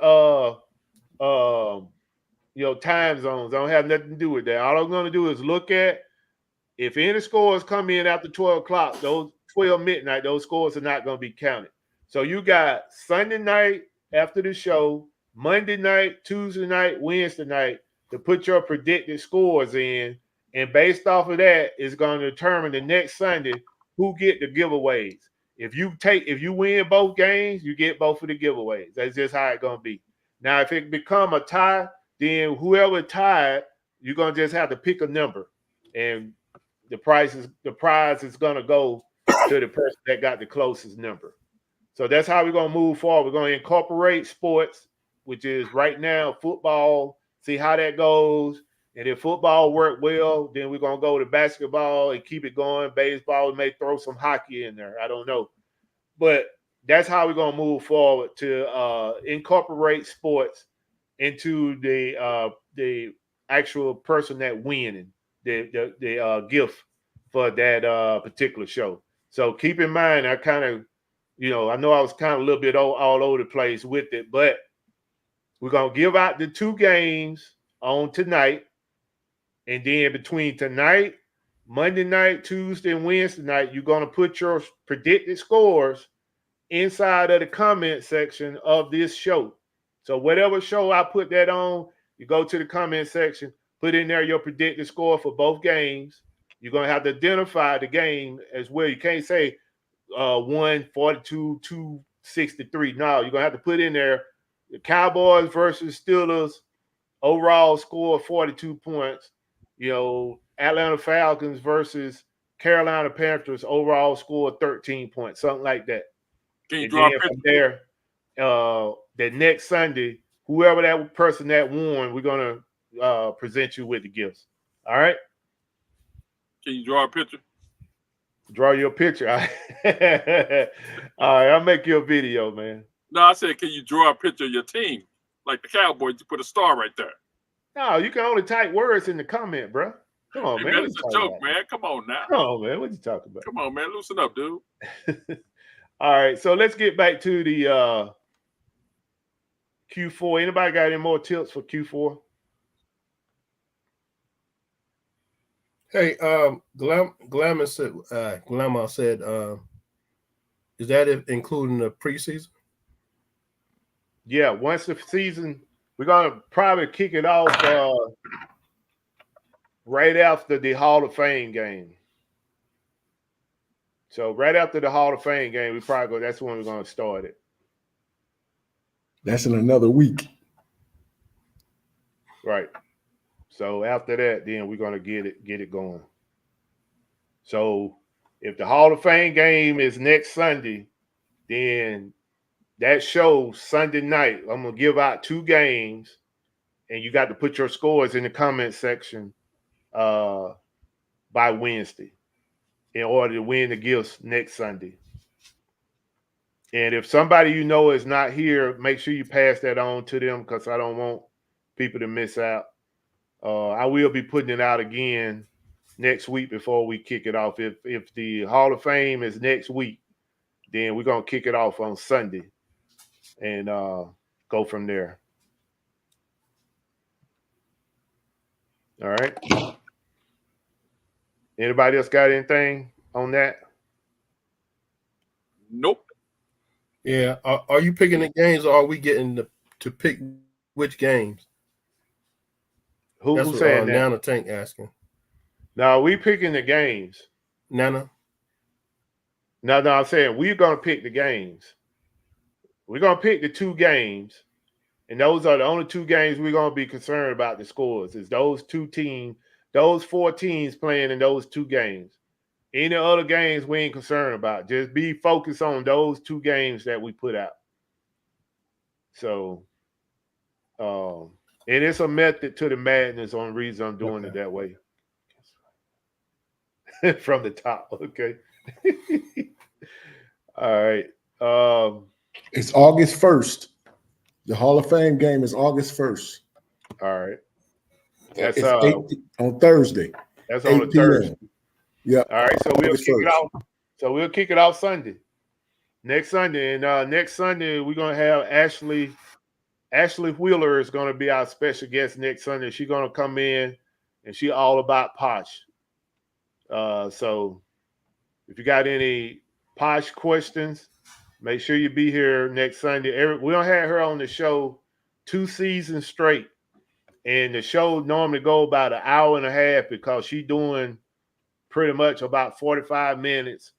time zones. I don't have nothing to do with that. All I'm going to do is look at if any scores come in after 12 o'clock, those 12 midnight, those scores are not going to be counted. So you got Sunday night after the show, Monday night, Tuesday night, Wednesday night to put your predicted scores in. And based off of that, it's going to determine the next Sunday who get the giveaways. If you win both games, you get both of the giveaways. That's just how it's going to be. Now, if it become a tie, then whoever tied, you're going to just have to pick a number. And the prize is going to go to the person that got the closest number. So that's how we're going to move forward. We're going to incorporate sports, which is right now football, see how that goes. And if football worked well, then we're going to go to basketball and keep it going. Baseball, we may throw some hockey in there. I don't know. But that's how we're going to move forward to incorporate sports into the actual person that winning the gift for that particular show. So keep in mind, I kind of, I know I was kind of a little bit all over the place with it, but we're going to give out the 2 games on tonight. And then between tonight, Monday night, Tuesday, and Wednesday night, you're going to put your predicted scores inside of the comment section of this show. So whatever show I put that on, you go to the comment section, put in there your predicted score for both games. You're going to have to identify the game as well. You can't say 142, 263. No, you're going to have to put in there the Cowboys versus Steelers overall score 42 points. Atlanta Falcons versus Carolina Panthers overall score 13 points, something like that. Can you And draw then a picture? from there, the next Sunday, whoever that person that won, we're going to present you with the gifts. All right? Can you draw a picture? Draw your picture. All right, I'll make you a video, man. No, I said, can you draw a picture of your team? Like the Cowboys, you put a star right there. No, you can only type words in the comment, bro. Come on, Hey, man. man, it's a joke, man. Come on now. Come on, man. What you talking about? Come on, man. Loosen up, dude. All right, so let's get back to the Q4. Anybody got any more tips for Q4? Hey, Glamour said, is that including the preseason? Yeah, once the season, we're gonna probably kick it off right after the Hall of Fame game. So right after the Hall of Fame game, that's when we're gonna start it. That's in another week. Right. So after that, then we're gonna get it going. So if the Hall of Fame game is next Sunday, then that show Sunday night, I'm gonna give out 2 games, and you got to put your scores in the comment section by Wednesday in order to win the gifts next Sunday. And if somebody you know is not here, make sure you pass that on to them because I don't want people to miss out. I will be putting it out again next week before we kick it off. If the Hall of Fame is next week, then we're gonna kick it off on Sunday and go from there. All right. Anybody else got anything on that? Nope. Yeah. Are you picking the games, or are we getting to pick which games? That's Who's what saying that? Nana Tank asking. No, we picking the games. Nana. No, I'm saying we're gonna pick the games. We're gonna pick the 2 games, and those are the only 2 games we're gonna be concerned about the scores. Is those 2 teams, those 4 teams playing in those 2 games. Any other games we ain't concerned about. Just be focused on those 2 games that we put out. So, and it's a method to the madness on the reason I'm doing it that way. From the top, okay. All right. It's August 1st. The Hall of Fame game is August 1st. All right. That's It's 8 on Thursday. That's on a 8 p.m. Thursday. Yeah. All right. So we'll August kick 1st. it off. So we'll kick it off Sunday. Next Sunday. And next Sunday, we're gonna have Ashley Wheeler is gonna be our special guest next Sunday. She's gonna come in and she all about Posh. So if you got any Posh questions, make sure you be here next Sunday. We don't have her on the show 2 seasons straight. And the show normally go about an hour and a half because she's doing pretty much about 45 minutes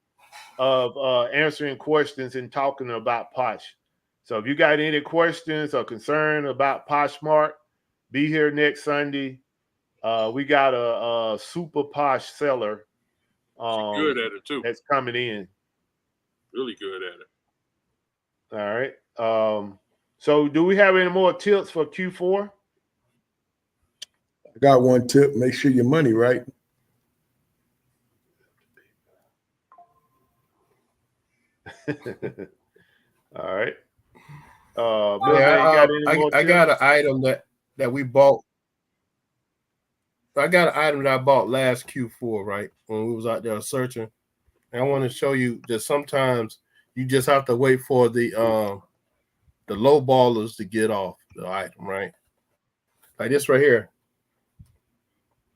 of answering questions and talking about Posh. So if you got any questions or concern about Poshmark, be here next Sunday. We got a super Posh seller She's good at it too. that's coming in. Really good at it. All right. So do we have any more tips for Q4? I got one tip. Make sure your money right. All right. I got an item that we bought. I got an item that I bought last Q4, right? When we was out there searching. And I want to show you that sometimes you just have to wait for the low ballers to get off the item, right? Like this right here.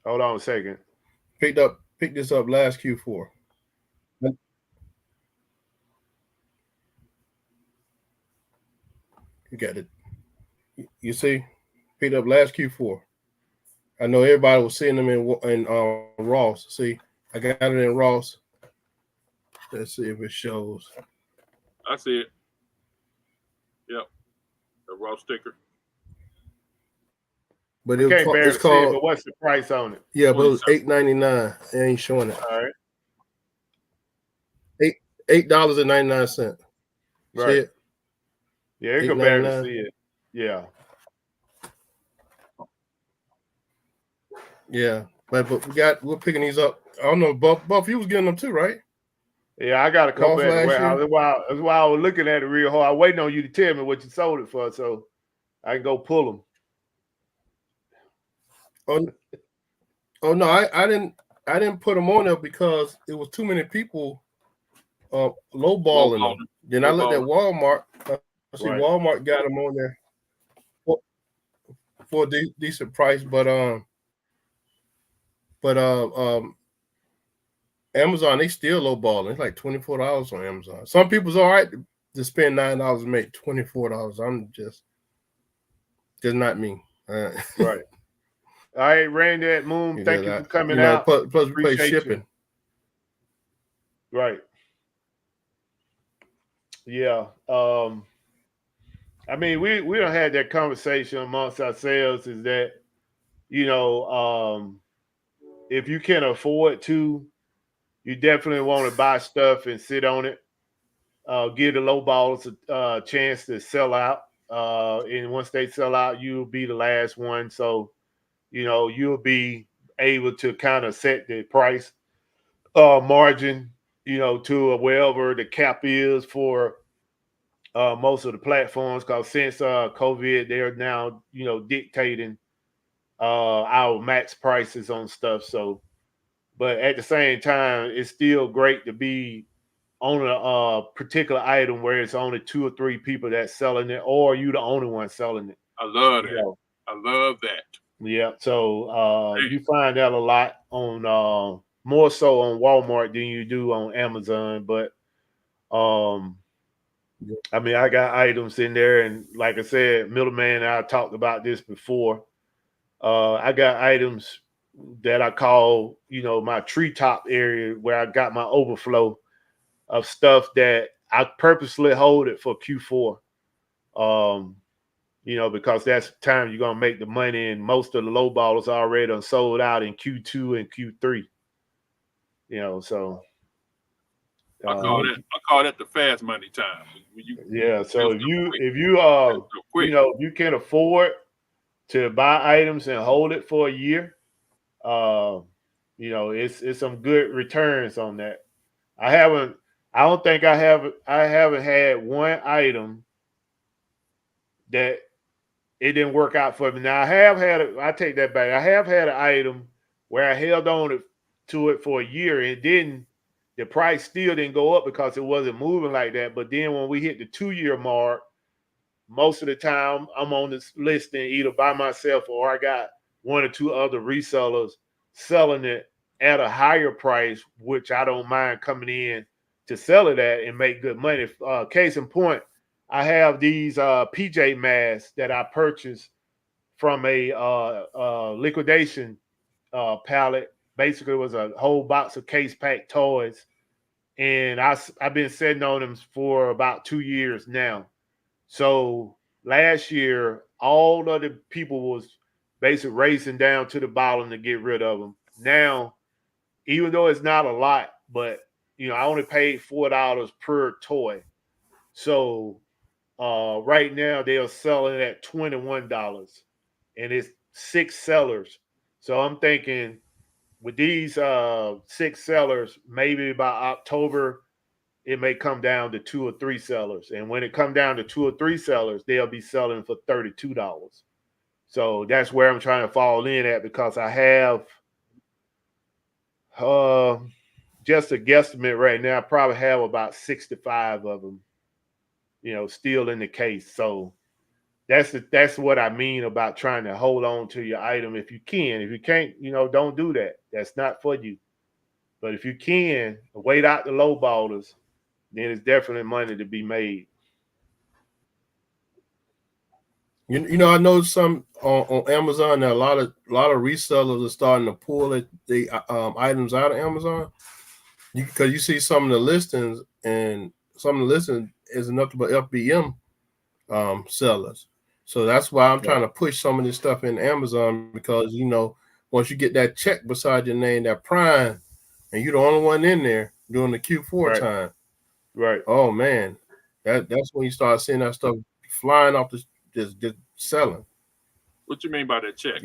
Hold on a second. Picked this up last Q4. You got it. You see, picked up last Q4. I know everybody was seeing them in Ross. See, I got it in Ross. Let's see if it shows. I see it. Yep, the Ross sticker. But it's called. But what's the price on it? Yeah, but it was $8.99. It ain't showing it. All right. $8.99. Right. See it? Yeah, you can barely see it. Yeah. Yeah, but we're picking these up. I don't know, Buff, you was getting them too, right? Yeah, I got a couple at the warehouse. That's why I was looking at it real hard. I'm waiting on you to tell me what you sold it for, so I can go pull them. Oh no, I didn't put them on there because it was too many people lowballing them. Then I looked at Walmart. Walmart got them on there for a decent price, but Amazon, they still lowballing. It's like $24 on Amazon. Some people's all right to spend $9 and make $24. I'm just not me. Right. All right, Randy at Moon, thank you for coming out. Plus we pay shipping. Right. Yeah. I mean, we don't had that conversation amongst ourselves. Is that if you can afford to, you definitely want to buy stuff and sit on it. Give the low ballers a chance to sell out. And once they sell out, you'll be the last one. So, you'll be able to kind of set the price margin, to wherever the cap is for most of the platforms, because since COVID, they're now dictating our max prices on stuff. So, but at the same time, it's still great to be on a particular item where it's only 2 or 3 people that's selling it, or you the only one selling it. I love that. I love that. Yeah. So you find that a lot on more so on Walmart than you do on Amazon. But I mean, I got items in there, and like I said, middleman, I talked about this before. I got items that I call, my treetop area, where I got my overflow of stuff that I purposely hold it for Q4. Because that's the time you're gonna make the money, and most of the low ballers already done sold out in Q2 and Q3. So I call that the fast money time. So if you can afford to buy items and hold it for a year, it's some good returns on that. I don't think I haven't had one item that it didn't work out for me. Now I take that back. I have had an item where I held on to it for a year, and the price still didn't go up because it wasn't moving like that. But then when we hit the 2-year mark, most of the time I'm on this listing either by myself, or I got 1 or 2 other resellers selling it at a higher price, which I don't mind coming in to sell it at and make good money. Case in point, I have these PJ masks that I purchased from a liquidation pallet. Basically, it was a whole box of case pack toys, and I've been sitting on them for about 2 years now. So last year, all of the people was basically racing down to the bottom to get rid of them. Now, even though it's not a lot, but I only paid $4 per toy. So right now they are selling at $21, and it's 6 sellers. So I'm thinking with these 6 sellers, maybe by October it may come down to 2 or 3 sellers. And when it come down to 2 or 3 sellers, they'll be selling for $32. So that's where I'm trying to fall in at, because I have just a guesstimate right now, I probably have about 65 of them, still in the case. So that's what I mean about trying to hold on to your item if you can. If you can't, don't do that. That's not for you. But if you can, wait out the low ballers, then it's definitely money to be made. I know some on Amazon that a lot of resellers are starting to pull the items out of Amazon, because you see some of the listings, and some of the listings is enough to FBM sellers. So that's why I'm trying to push some of this stuff in Amazon, because once you get that check beside your name, that Prime, and you're the only one in there during the Q4 time. Right. Oh man, that's when you start seeing that stuff flying off the just selling. What you mean by that check?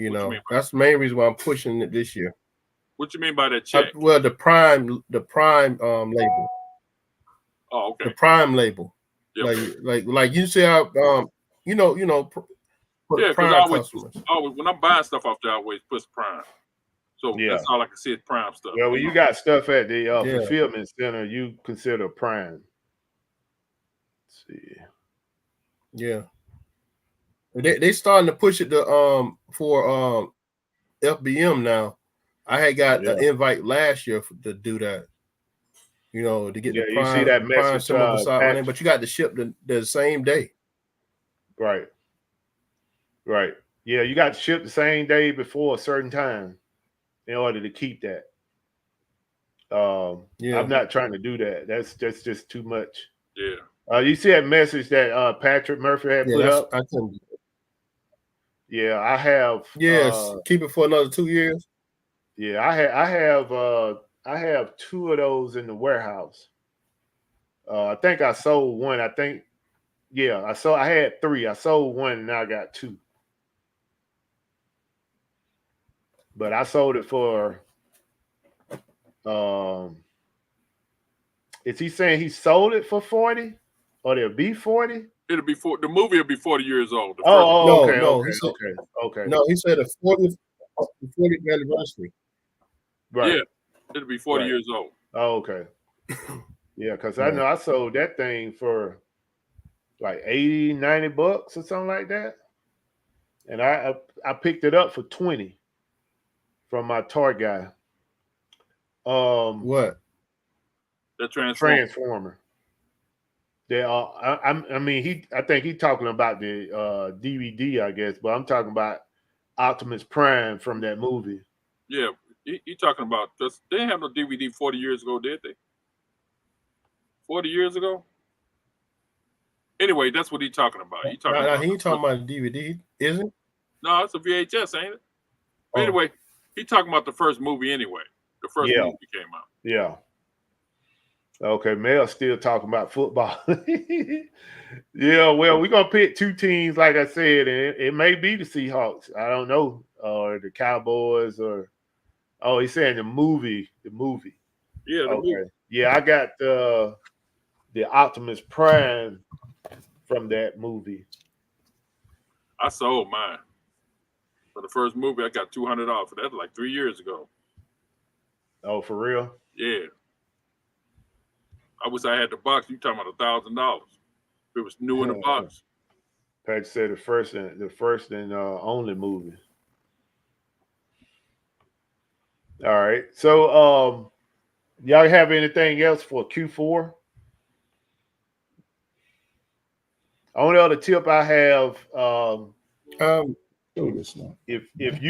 That's the main reason why I'm pushing it this year. What you mean by that check? Well, the Prime label. Oh, okay. The Prime label. Yep. Like you see how for the Prime customers. When I'm buying stuff off there, I always push Prime. So that's all I can see is Prime stuff. Well, when you got stuff at the fulfillment center, you consider Prime. Let's see. Yeah. They starting to push it for FBM now. I had got an invite last year to do that. To get the Prime, you see that Prime message, symbol beside my name, but you got to ship the same day. Right. Yeah, you got to ship the same day before a certain time in order to keep that. I'm not trying to do that. That's just too much. Yeah. You see that message that Patrick Murphy had put up? I can. Yeah, I have. Yes, keep it for another 2 years. Yeah, I have 2 of those in the warehouse. I think I sold one. I had 3. I sold one, and now I got 2. But I sold it for. Is he saying he sold it for 40, Oh, they'll be 40? The movie will be 40 years old. Okay. No, he said the 40th anniversary. Right. Yeah, it'll be 40 years old. Oh, okay. Yeah, because I know I sold that thing for like 80, 90 bucks or something like that. And I picked it up for 20 from my toy guy. What? The Transformer. I think he's talking about the DVD, I guess, but I'm talking about Optimus Prime from that movie. Yeah, he talking about, because they didn't have no DVD 40 years ago, did they? 40 years ago? Anyway, that's what he's talking about. He talking about DVD, isn't it? No, it's a VHS, ain't it? But anyway, he talking about the first movie anyway. The first movie came out. Yeah. Okay, Mel's still talking about football. Yeah, well, we're going to pick two teams, like I said, and it may be the Seahawks. I don't know. Or the Cowboys or – he's saying the movie. Yeah, the movie. Yeah, I got the Optimus Prime from that movie. I sold mine. For the first movie, I got $200 for that like 3 years ago. Oh, for real? Yeah. I wish I had the box. You talking about $1,000? It was new in the box. Pat said the first and only movie. All right. So, y'all have anything else for Q4? Only other tip I have, if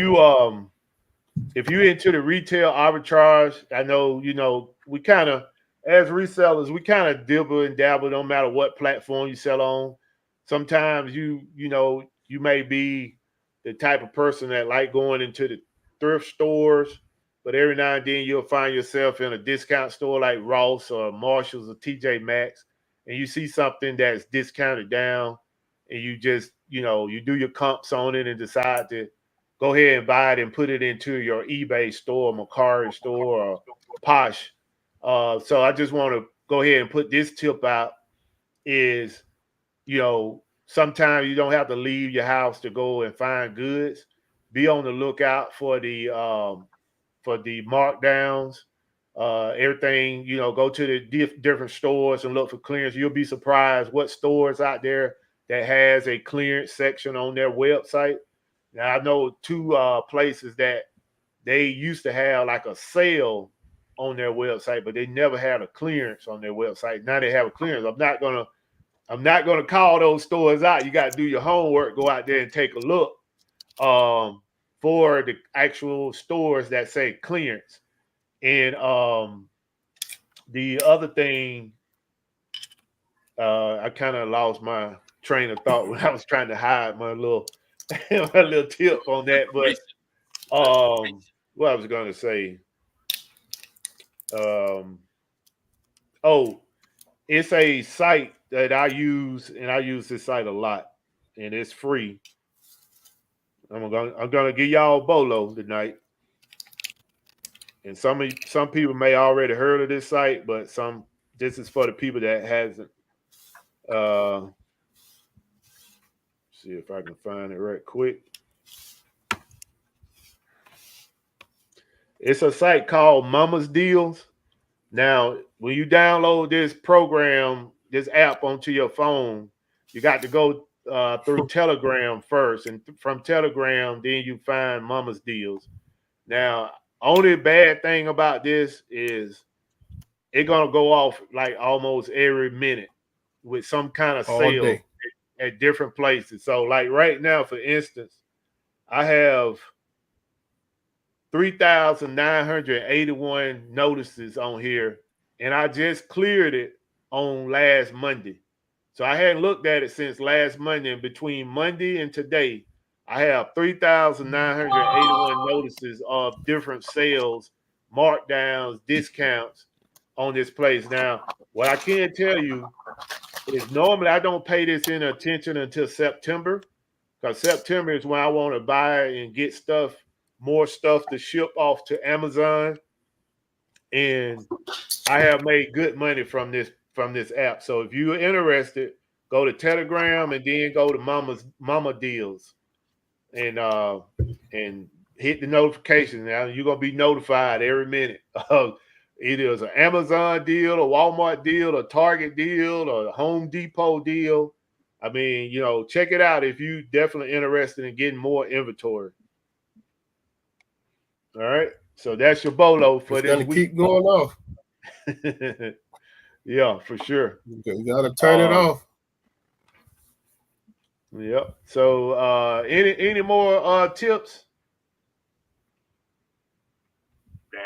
you into the retail arbitrage, I know, we kind of, as resellers, we kind of dibble and dabble no matter what platform you sell on. Sometimes you may be the type of person that like going into the thrift stores, but every now and then you'll find yourself in a discount store like Ross or Marshalls or TJ Maxx, and you see something that's discounted down, and you just, you do your comps on it and decide to go ahead and buy it and put it into your eBay store, Mercari store, or Posh. So I just want to go ahead and put this tip out is, sometimes you don't have to leave your house to go and find goods. Be on the lookout for the markdowns. Everything, go to the different stores and look for clearance. You'll be surprised what stores out there that has a clearance section on their website. Now, I know two places that they used to have like a sale on their website, but they never had a clearance on their website. Now they have a clearance. I'm not gonna call those stores out. You got to do your homework. Go out there and take a look for the actual stores that say clearance. And the other thing, I kind of lost my train of thought when I was trying to hide my little tip on that. But what I was going to say, it's a site that I use, and I use this site a lot, and it's free. I'm gonna give y'all a bolo tonight. And some people may already heard of this site, but this is for the people that hasn't. See if I can find it right quick. It's a site called Mama's Deals. Now, when you download this app onto your phone, you got to go through Telegram first, and from Telegram, then you find Mama's Deals. Now, only bad thing about this is it's gonna go off like almost every minute with some kind of sale at different places. So, like right now, for instance, I have 3,981 notices on here, and I just cleared it on last Monday. So I hadn't looked at it since last Monday, and between Monday and today, I have 3,981 notices of different sales, markdowns, discounts on this place. Now, what I can tell you is normally I don't pay this any attention until September, because September is when I want to buy and get more stuff to ship off to Amazon. And I have made good money from this from this app. So if you're interested, go to Telegram and then go to Mama Deals and hit the notification. Now you're gonna be notified every minute of either an Amazon deal, a Walmart deal, a Target deal, or a Home Depot deal. I mean, check it out if you definitely interested in getting more inventory. All right. So that's your bolo for It's this gonna week. keep going off. Yeah, for sure. You gotta turn it off. Yep. So any more tips? Nah.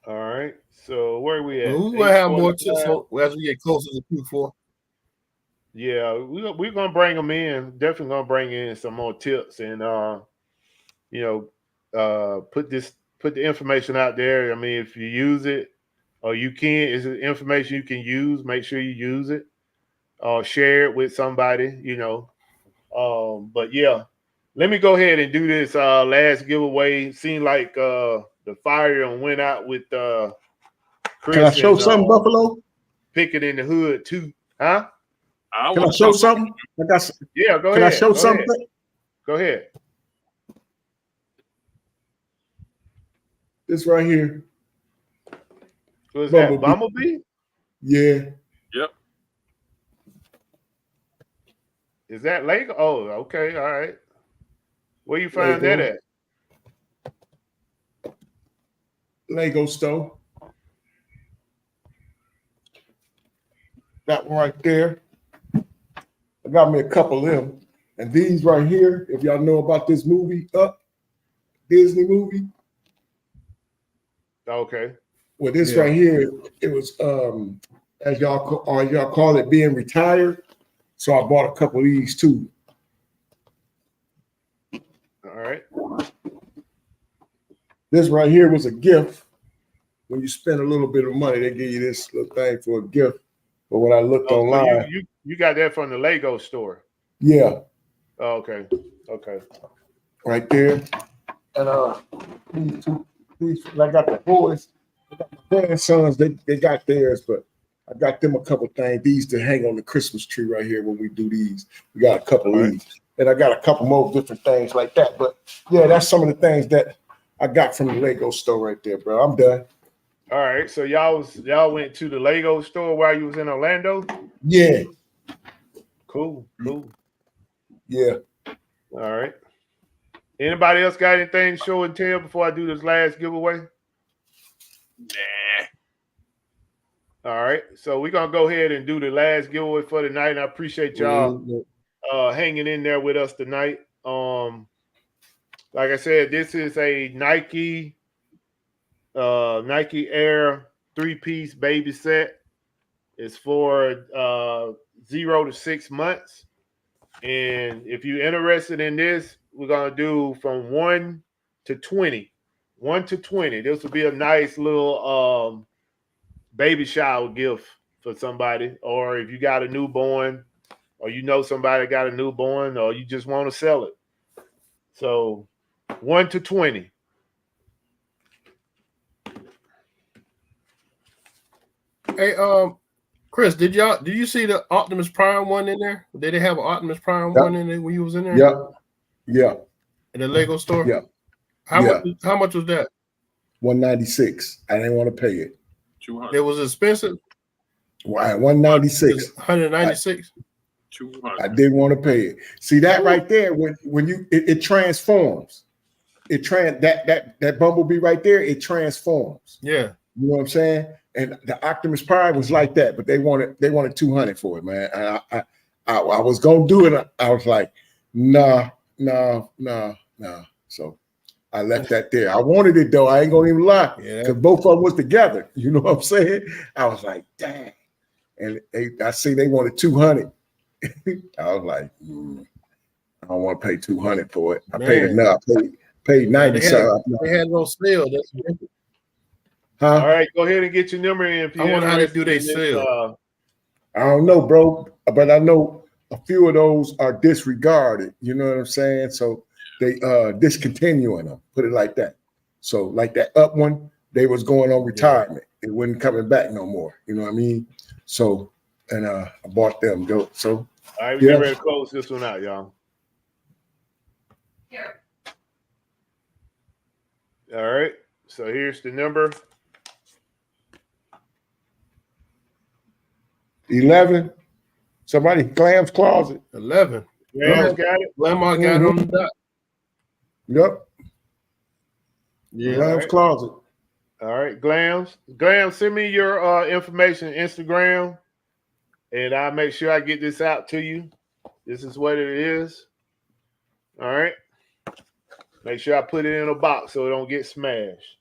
All right. So where are we at? Well, we will have more tips as we get closer to Q4. Yeah, we're gonna bring them in. Definitely gonna bring in some more tips and put the information out there. I mean, if you use it or you can, is it information you can use? Make sure you use it or share it with somebody. But yeah, let me go ahead and do this last giveaway. Seemed like the fire went out with Chris. Can I show something, Buffalo? Pick it in the hood too, huh? Can I show something? Yeah, go ahead. Can I show something? Go ahead. This right here. Was that Bumblebee? Yeah. Yep. Is that Lego? Oh, okay, all right. Where you find that at? Lego store. That one right there. I got me a couple of them. And these right here, if y'all know about this movie, Disney movie. Okay. Well, this right here, it was as y'all call it, being retired. So I bought a couple of these too. All right. This right here was a gift. When you spend a little bit of money, they give you this little thing for a gift. But when I looked online, so you got that from the Lego store. Yeah. Oh, okay. Okay. Right there. And these I got the boys, I got my grandsons, they got theirs, but I got them a couple things. These to hang on the Christmas tree right here when we do these. We got a couple of these. And I got a couple more different things like that. But yeah, that's some of the things that I got from the Lego store right there, bro. I'm done. All right. So y'all went to the Lego store while you was in Orlando? Yeah. Cool. Yeah. All right. Anybody else got anything to show and tell before I do this last giveaway? Nah. All right. So we're gonna go ahead and do the last giveaway for the night. And I appreciate y'all hanging in there with us tonight. Like I said, this is a Nike Air 3-piece baby set. It's for 0 to 6 months. And if you're interested in this, we're going to do from 1 to 20. 1 to 20. This will be a nice little baby shower gift for somebody. Or if you got a newborn, or you know somebody got a newborn, or you just want to sell it. So 1 to 20. Hey, Chris, did you see the Optimus Prime one in there? Did they have an Optimus Prime one in there when you was in there? Yeah. In the Lego store? Yeah. How much was that? $196. I didn't want to pay it. $200. It was expensive. Why? $196. $196. $200. I didn't want to pay it. See that right there? When you it transforms. That Bumblebee right there, it transforms. Yeah. You know what I'm saying? And the Optimus Prime was like that, but they wanted $200 for it, man. And I was gonna do it. I was like, nah. So I left that there. I wanted it though. I ain't gonna even lie, because both of them was together. You know what I'm saying? I was like, dang. And I see they wanted $200. I was like, I don't want to pay $200 for it. I paid enough. Paid $90. They had no sale. That's Huh? All right, go ahead and get your number in. I wonder how they do their sale. I don't know, bro, but I know a few of those are disregarded. You know what I'm saying? So they discontinuing them. Put it like that. So like that up one, they was going on retirement. it wasn't coming back no more. You know what I mean? So, and I bought them. So, All right, we get ready to close this one out, y'all. Here. All right. So here's the number. 11. Somebody, Glam's Closet. 11. Glam's got it. Lamar got on the dot. Yep. Yeah. Glam's Closet. All right, Glams. Glam, send me your information, Instagram, and I'll make sure I get this out to you. This is what it is. All right. Make sure I put it in a box so it don't get smashed.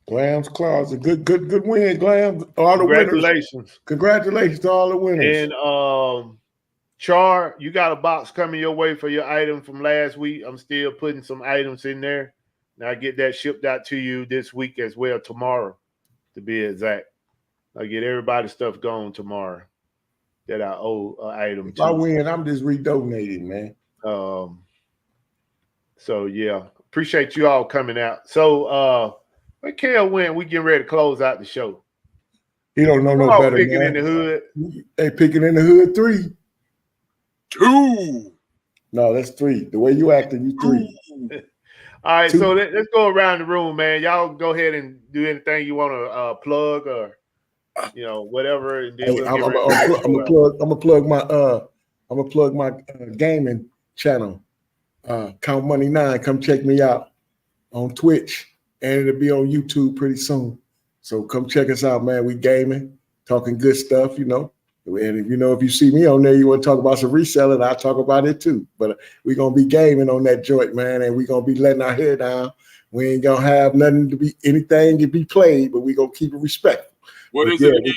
Glam's Closet. Good win, Glam. All the Congratulations. winners. Congratulations to all the winners. And Char, you got a box coming your way for your item from last week. I'm still putting some items in there. Now I get that shipped out to you this week as well, tomorrow, to be exact. I get everybody's stuff gone tomorrow that I owe an item to. If I win, I'm just redonating, man. So yeah, appreciate you all coming out. So when Kel went, we getting ready to close out the show. He don't know no better, picking man. in the hood. Hey, picking in the hood 3. 2. No, that's 3. The way you acting, you 3. All right, 2. so let's go around the room, man. Y'all go ahead and do anything you want to plug or whatever. And then Hey, I'm gonna plug my gaming channel. Count Money 9. Come check me out on Twitch, and it'll be on YouTube pretty soon. So come check us out, man. We gaming, talking good stuff, And if you see me on there, you want to talk about some reselling, I'll talk about it too. But we're gonna be gaming on that joint, man, and we're gonna be letting our hair down. We ain't gonna have anything to be played, but we're gonna keep it respectful. What is it again?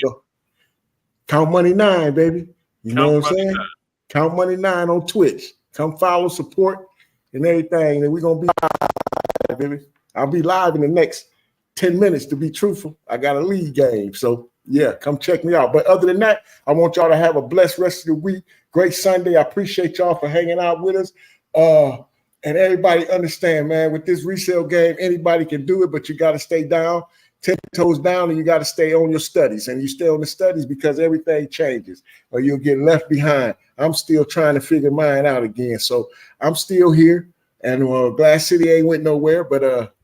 Count Money 9, baby. You know what I'm saying? 9. Count Money 9 on Twitch. Come follow, support, and everything. And we're gonna be live, baby. I'll be live in the next 10 minutes, to be truthful. I got a league game. So yeah, come check me out. But other than that, I want y'all to have a blessed rest of the week. Great Sunday. I appreciate y'all for hanging out with us. And everybody understand, man, with this resale game, anybody can do it, but you got to stay down, 10 toes down, and you got to stay on your studies. And you stay on the studies because everything changes or you'll get left behind. I'm still trying to figure mine out again. So I'm still here. And Glass City ain't went nowhere, but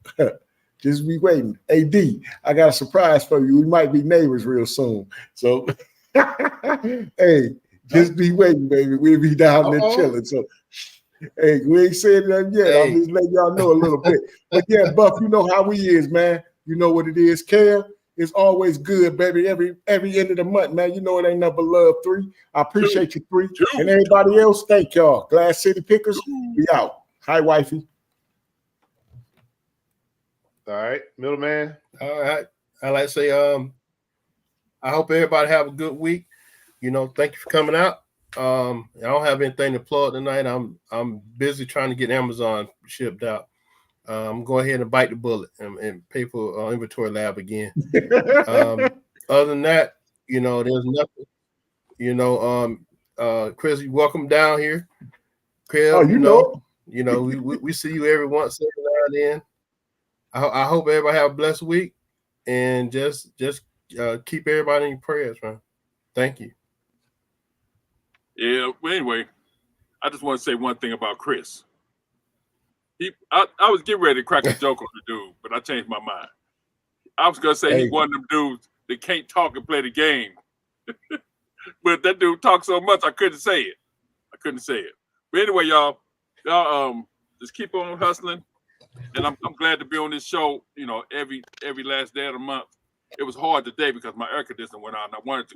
just be waiting. AD, I got a surprise for you. We might be neighbors real soon. So, hey, just be waiting, baby. We'll be down there chilling. So, hey, we ain't saying nothing yet. Hey. I'm just letting y'all know a little bit. But yeah, Buff, you know how we is, man. You know what it is. Care is always good, baby. Every end of the month, man. You know it ain't nothing but love. 3. I appreciate you, 3. And everybody else, thank y'all. Glass City Pickers, we out. Hi, wifey. All right, middleman. All right. I like to say, I hope everybody have a good week. Thank you for coming out. I don't have anything to plug tonight. I'm busy trying to get Amazon shipped out. I'm going ahead and bite the bullet and pay for inventory lab again. Other than that, there's nothing. Chris, you welcome down here. Chris, we see you every once every now and then. I hope everybody have a blessed week, and just keep everybody in your prayers, man. Thank you. Yeah. Well, anyway, I just want to say one thing about Chris. I was getting ready to crack a joke on the dude, but I changed my mind. I was gonna say he's one of them dudes that can't talk and play the game, but that dude talks so much I couldn't say it. But anyway, y'all just keep on hustling. And I'm glad to be on this show, every last day of the month. It was hard today because my air conditioner went out, and I wanted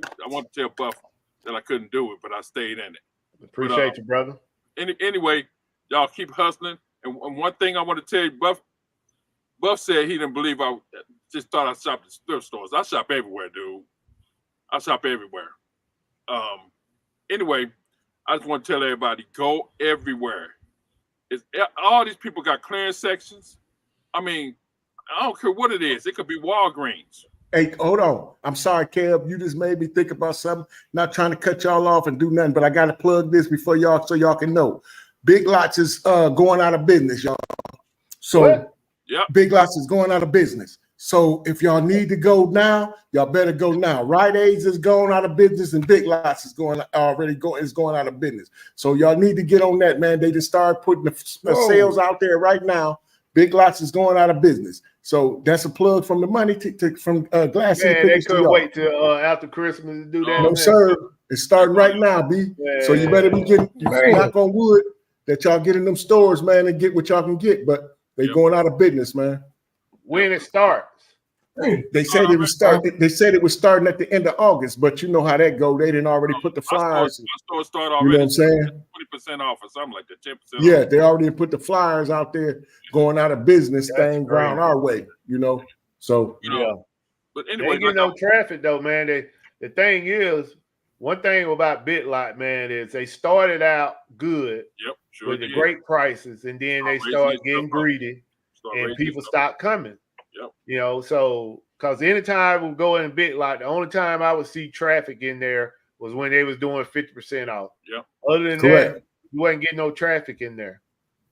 to tell Buff that I couldn't do it, but I stayed in it. Appreciate you, brother. Anyway, y'all keep hustling. And one thing I want to tell you, Buff said he didn't believe I just thought I shopped at thrift stores. I shop everywhere, dude. I shop everywhere. Anyway, I just want to tell everybody, go everywhere. All these people got clearance sections. I mean, I don't care what it is. It could be Walgreens. Hey, hold on. I'm sorry, Kev. You just made me think about something. Not trying to cut y'all off and do nothing, but I got to plug this before y'all so y'all can know. Big Lots is going out of business, y'all. So Yep. Big Lots is going out of business. So if y'all need to go now, y'all better go now. Rite Aids is going out of business, and Big Lots is going out of business. So y'all need to get on that, man. They just started putting the sales out there right now. Big Lots is going out of business. So that's a plug from the money from Glass City Man, they Pickers to couldn't y'all. wait till after Christmas to do that. No, man. sir. It's starting right now, B. So you better be getting, knock on wood, that y'all get in them stores, man, and get what y'all can get. But they going out of business, man. When it starts. They said it was starting. They said it was starting at the end of August, but you know how that go. They didn't already put the flyers. My store start already. You know what I'm saying? 20% off or something like that. 10% Yeah, off. they already put the flyers out there, going out of business. That's Thing crazy. ground our way. You know, so But They anyway, ain't getting no traffic though, man. The thing is, one thing about BitLot, man, is they started out good with the great prices, and then they started getting greedy, and people stopped coming. Yep. You know, so because anytime we go in BitLot, the only time I would see traffic in there was when they was doing 50% off. Yep. Other than that, you wasn't getting no traffic in there.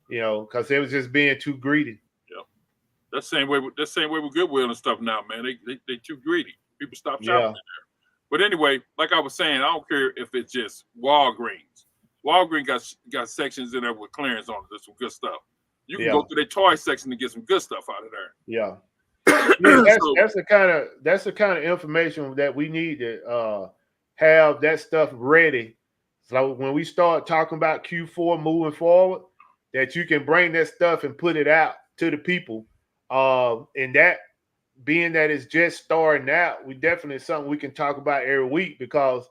You know, because they was just being too greedy. Yep. That's the same way with Goodwill and stuff now, man. They too greedy. People stop shopping in there. But anyway, like I was saying, I don't care if it's just Walgreens. Walgreens got sections in there with clearance on it. There's some good stuff. You can go to their toy section to get some good stuff out of there. Yeah. That's the kind of information that we need to have that stuff ready. So when we start talking about Q4 moving forward, that you can bring that stuff and put it out to the people. And that being that it's just starting out, we definitely something we can talk about every week, because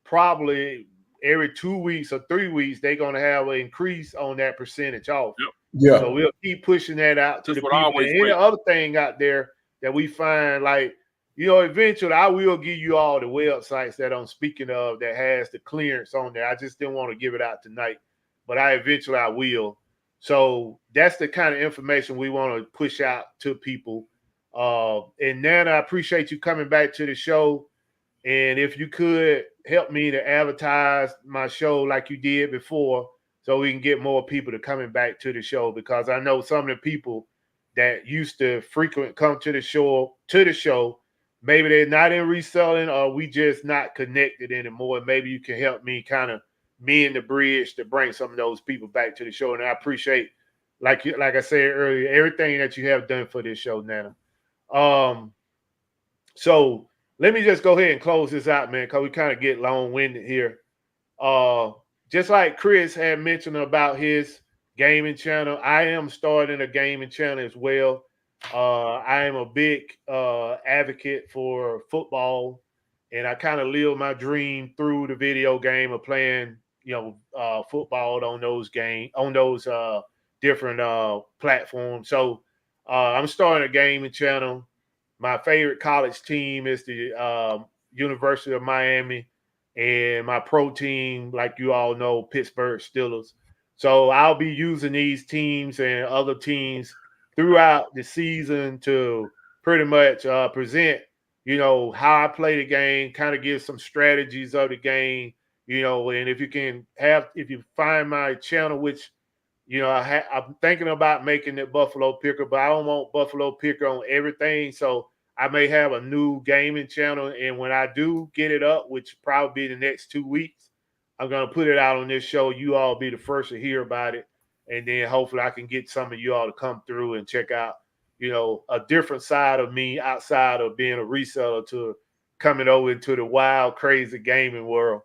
probably every 2 weeks or 3 weeks they're gonna have an increase on that percentage off. Yep. Yeah. So we'll keep pushing that out to the people. And any other thing out there that we find, like, you know, eventually I will give you all the websites that I'm speaking of that has the clearance on there. I just didn't want to give it out tonight, but I will. So that's the kind of information we want to push out to people. And Nana, I appreciate you coming back to the show. And if you could help me to advertise my show like you did before, so we can get more people to coming back to the show, because I know some of the people that used to frequent come to the show, maybe they're not in reselling, or we just not connected anymore. Maybe you can help me kind of mend the bridge to bring some of those people back to the show. And I appreciate, like I said earlier, everything that you have done for this show, Nana. So let me just go ahead and close this out, man, because we kind of get long-winded here. Just like Chris had mentioned about his gaming channel, I am starting a gaming channel as well. I am a big advocate for football, and I kind of live my dream through the video game of playing, football on those different platforms. So I'm starting a gaming channel. My favorite college team is the University of Miami, and my pro team, like you all know, Pittsburgh Steelers. So I'll be using these teams and other teams throughout the season to pretty much present, how I play the game, kind of give some strategies of the game, and if you find my channel, which, I'm thinking about making it Buffalo Picker, but I don't want Buffalo Picker on everything. So I may have a new gaming channel, and when I do get it up, which probably be the next 2 weeks, I'm going to put it out on this show. You all be the first to hear about it. And then hopefully I can get some of you all to come through and check out, a different side of me outside of being a reseller to coming over into the wild, crazy gaming world.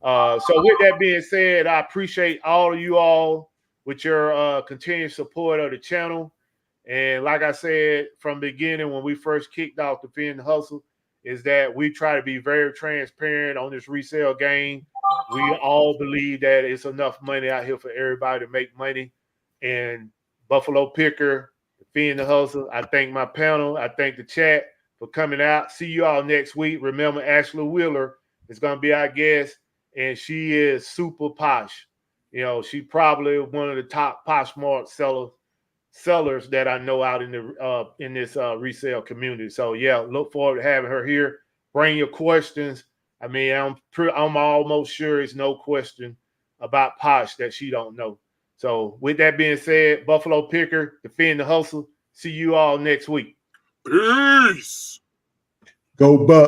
So with that being said, I appreciate all of you all with your continued support of the channel. And like I said from the beginning, when we first kicked off the Finn Hustle, is that we try to be very transparent on this resale game. We all believe that it's enough money out here for everybody to make money. And Buffalo Picker, the Finn Hustle, I thank my panel. I thank the chat for coming out. See you all next week. Remember, Ashley Wheeler is going to be our guest, and she is super posh. She probably one of the top Poshmark sellers that I know out in this resale community. So yeah, look forward to having her here. Bring your questions. I mean, I'm almost sure it's no question about Posh that she don't know. So with that being said, Buffalo Picker, Defend the Hustle. See you all next week. Peace. Go Buck.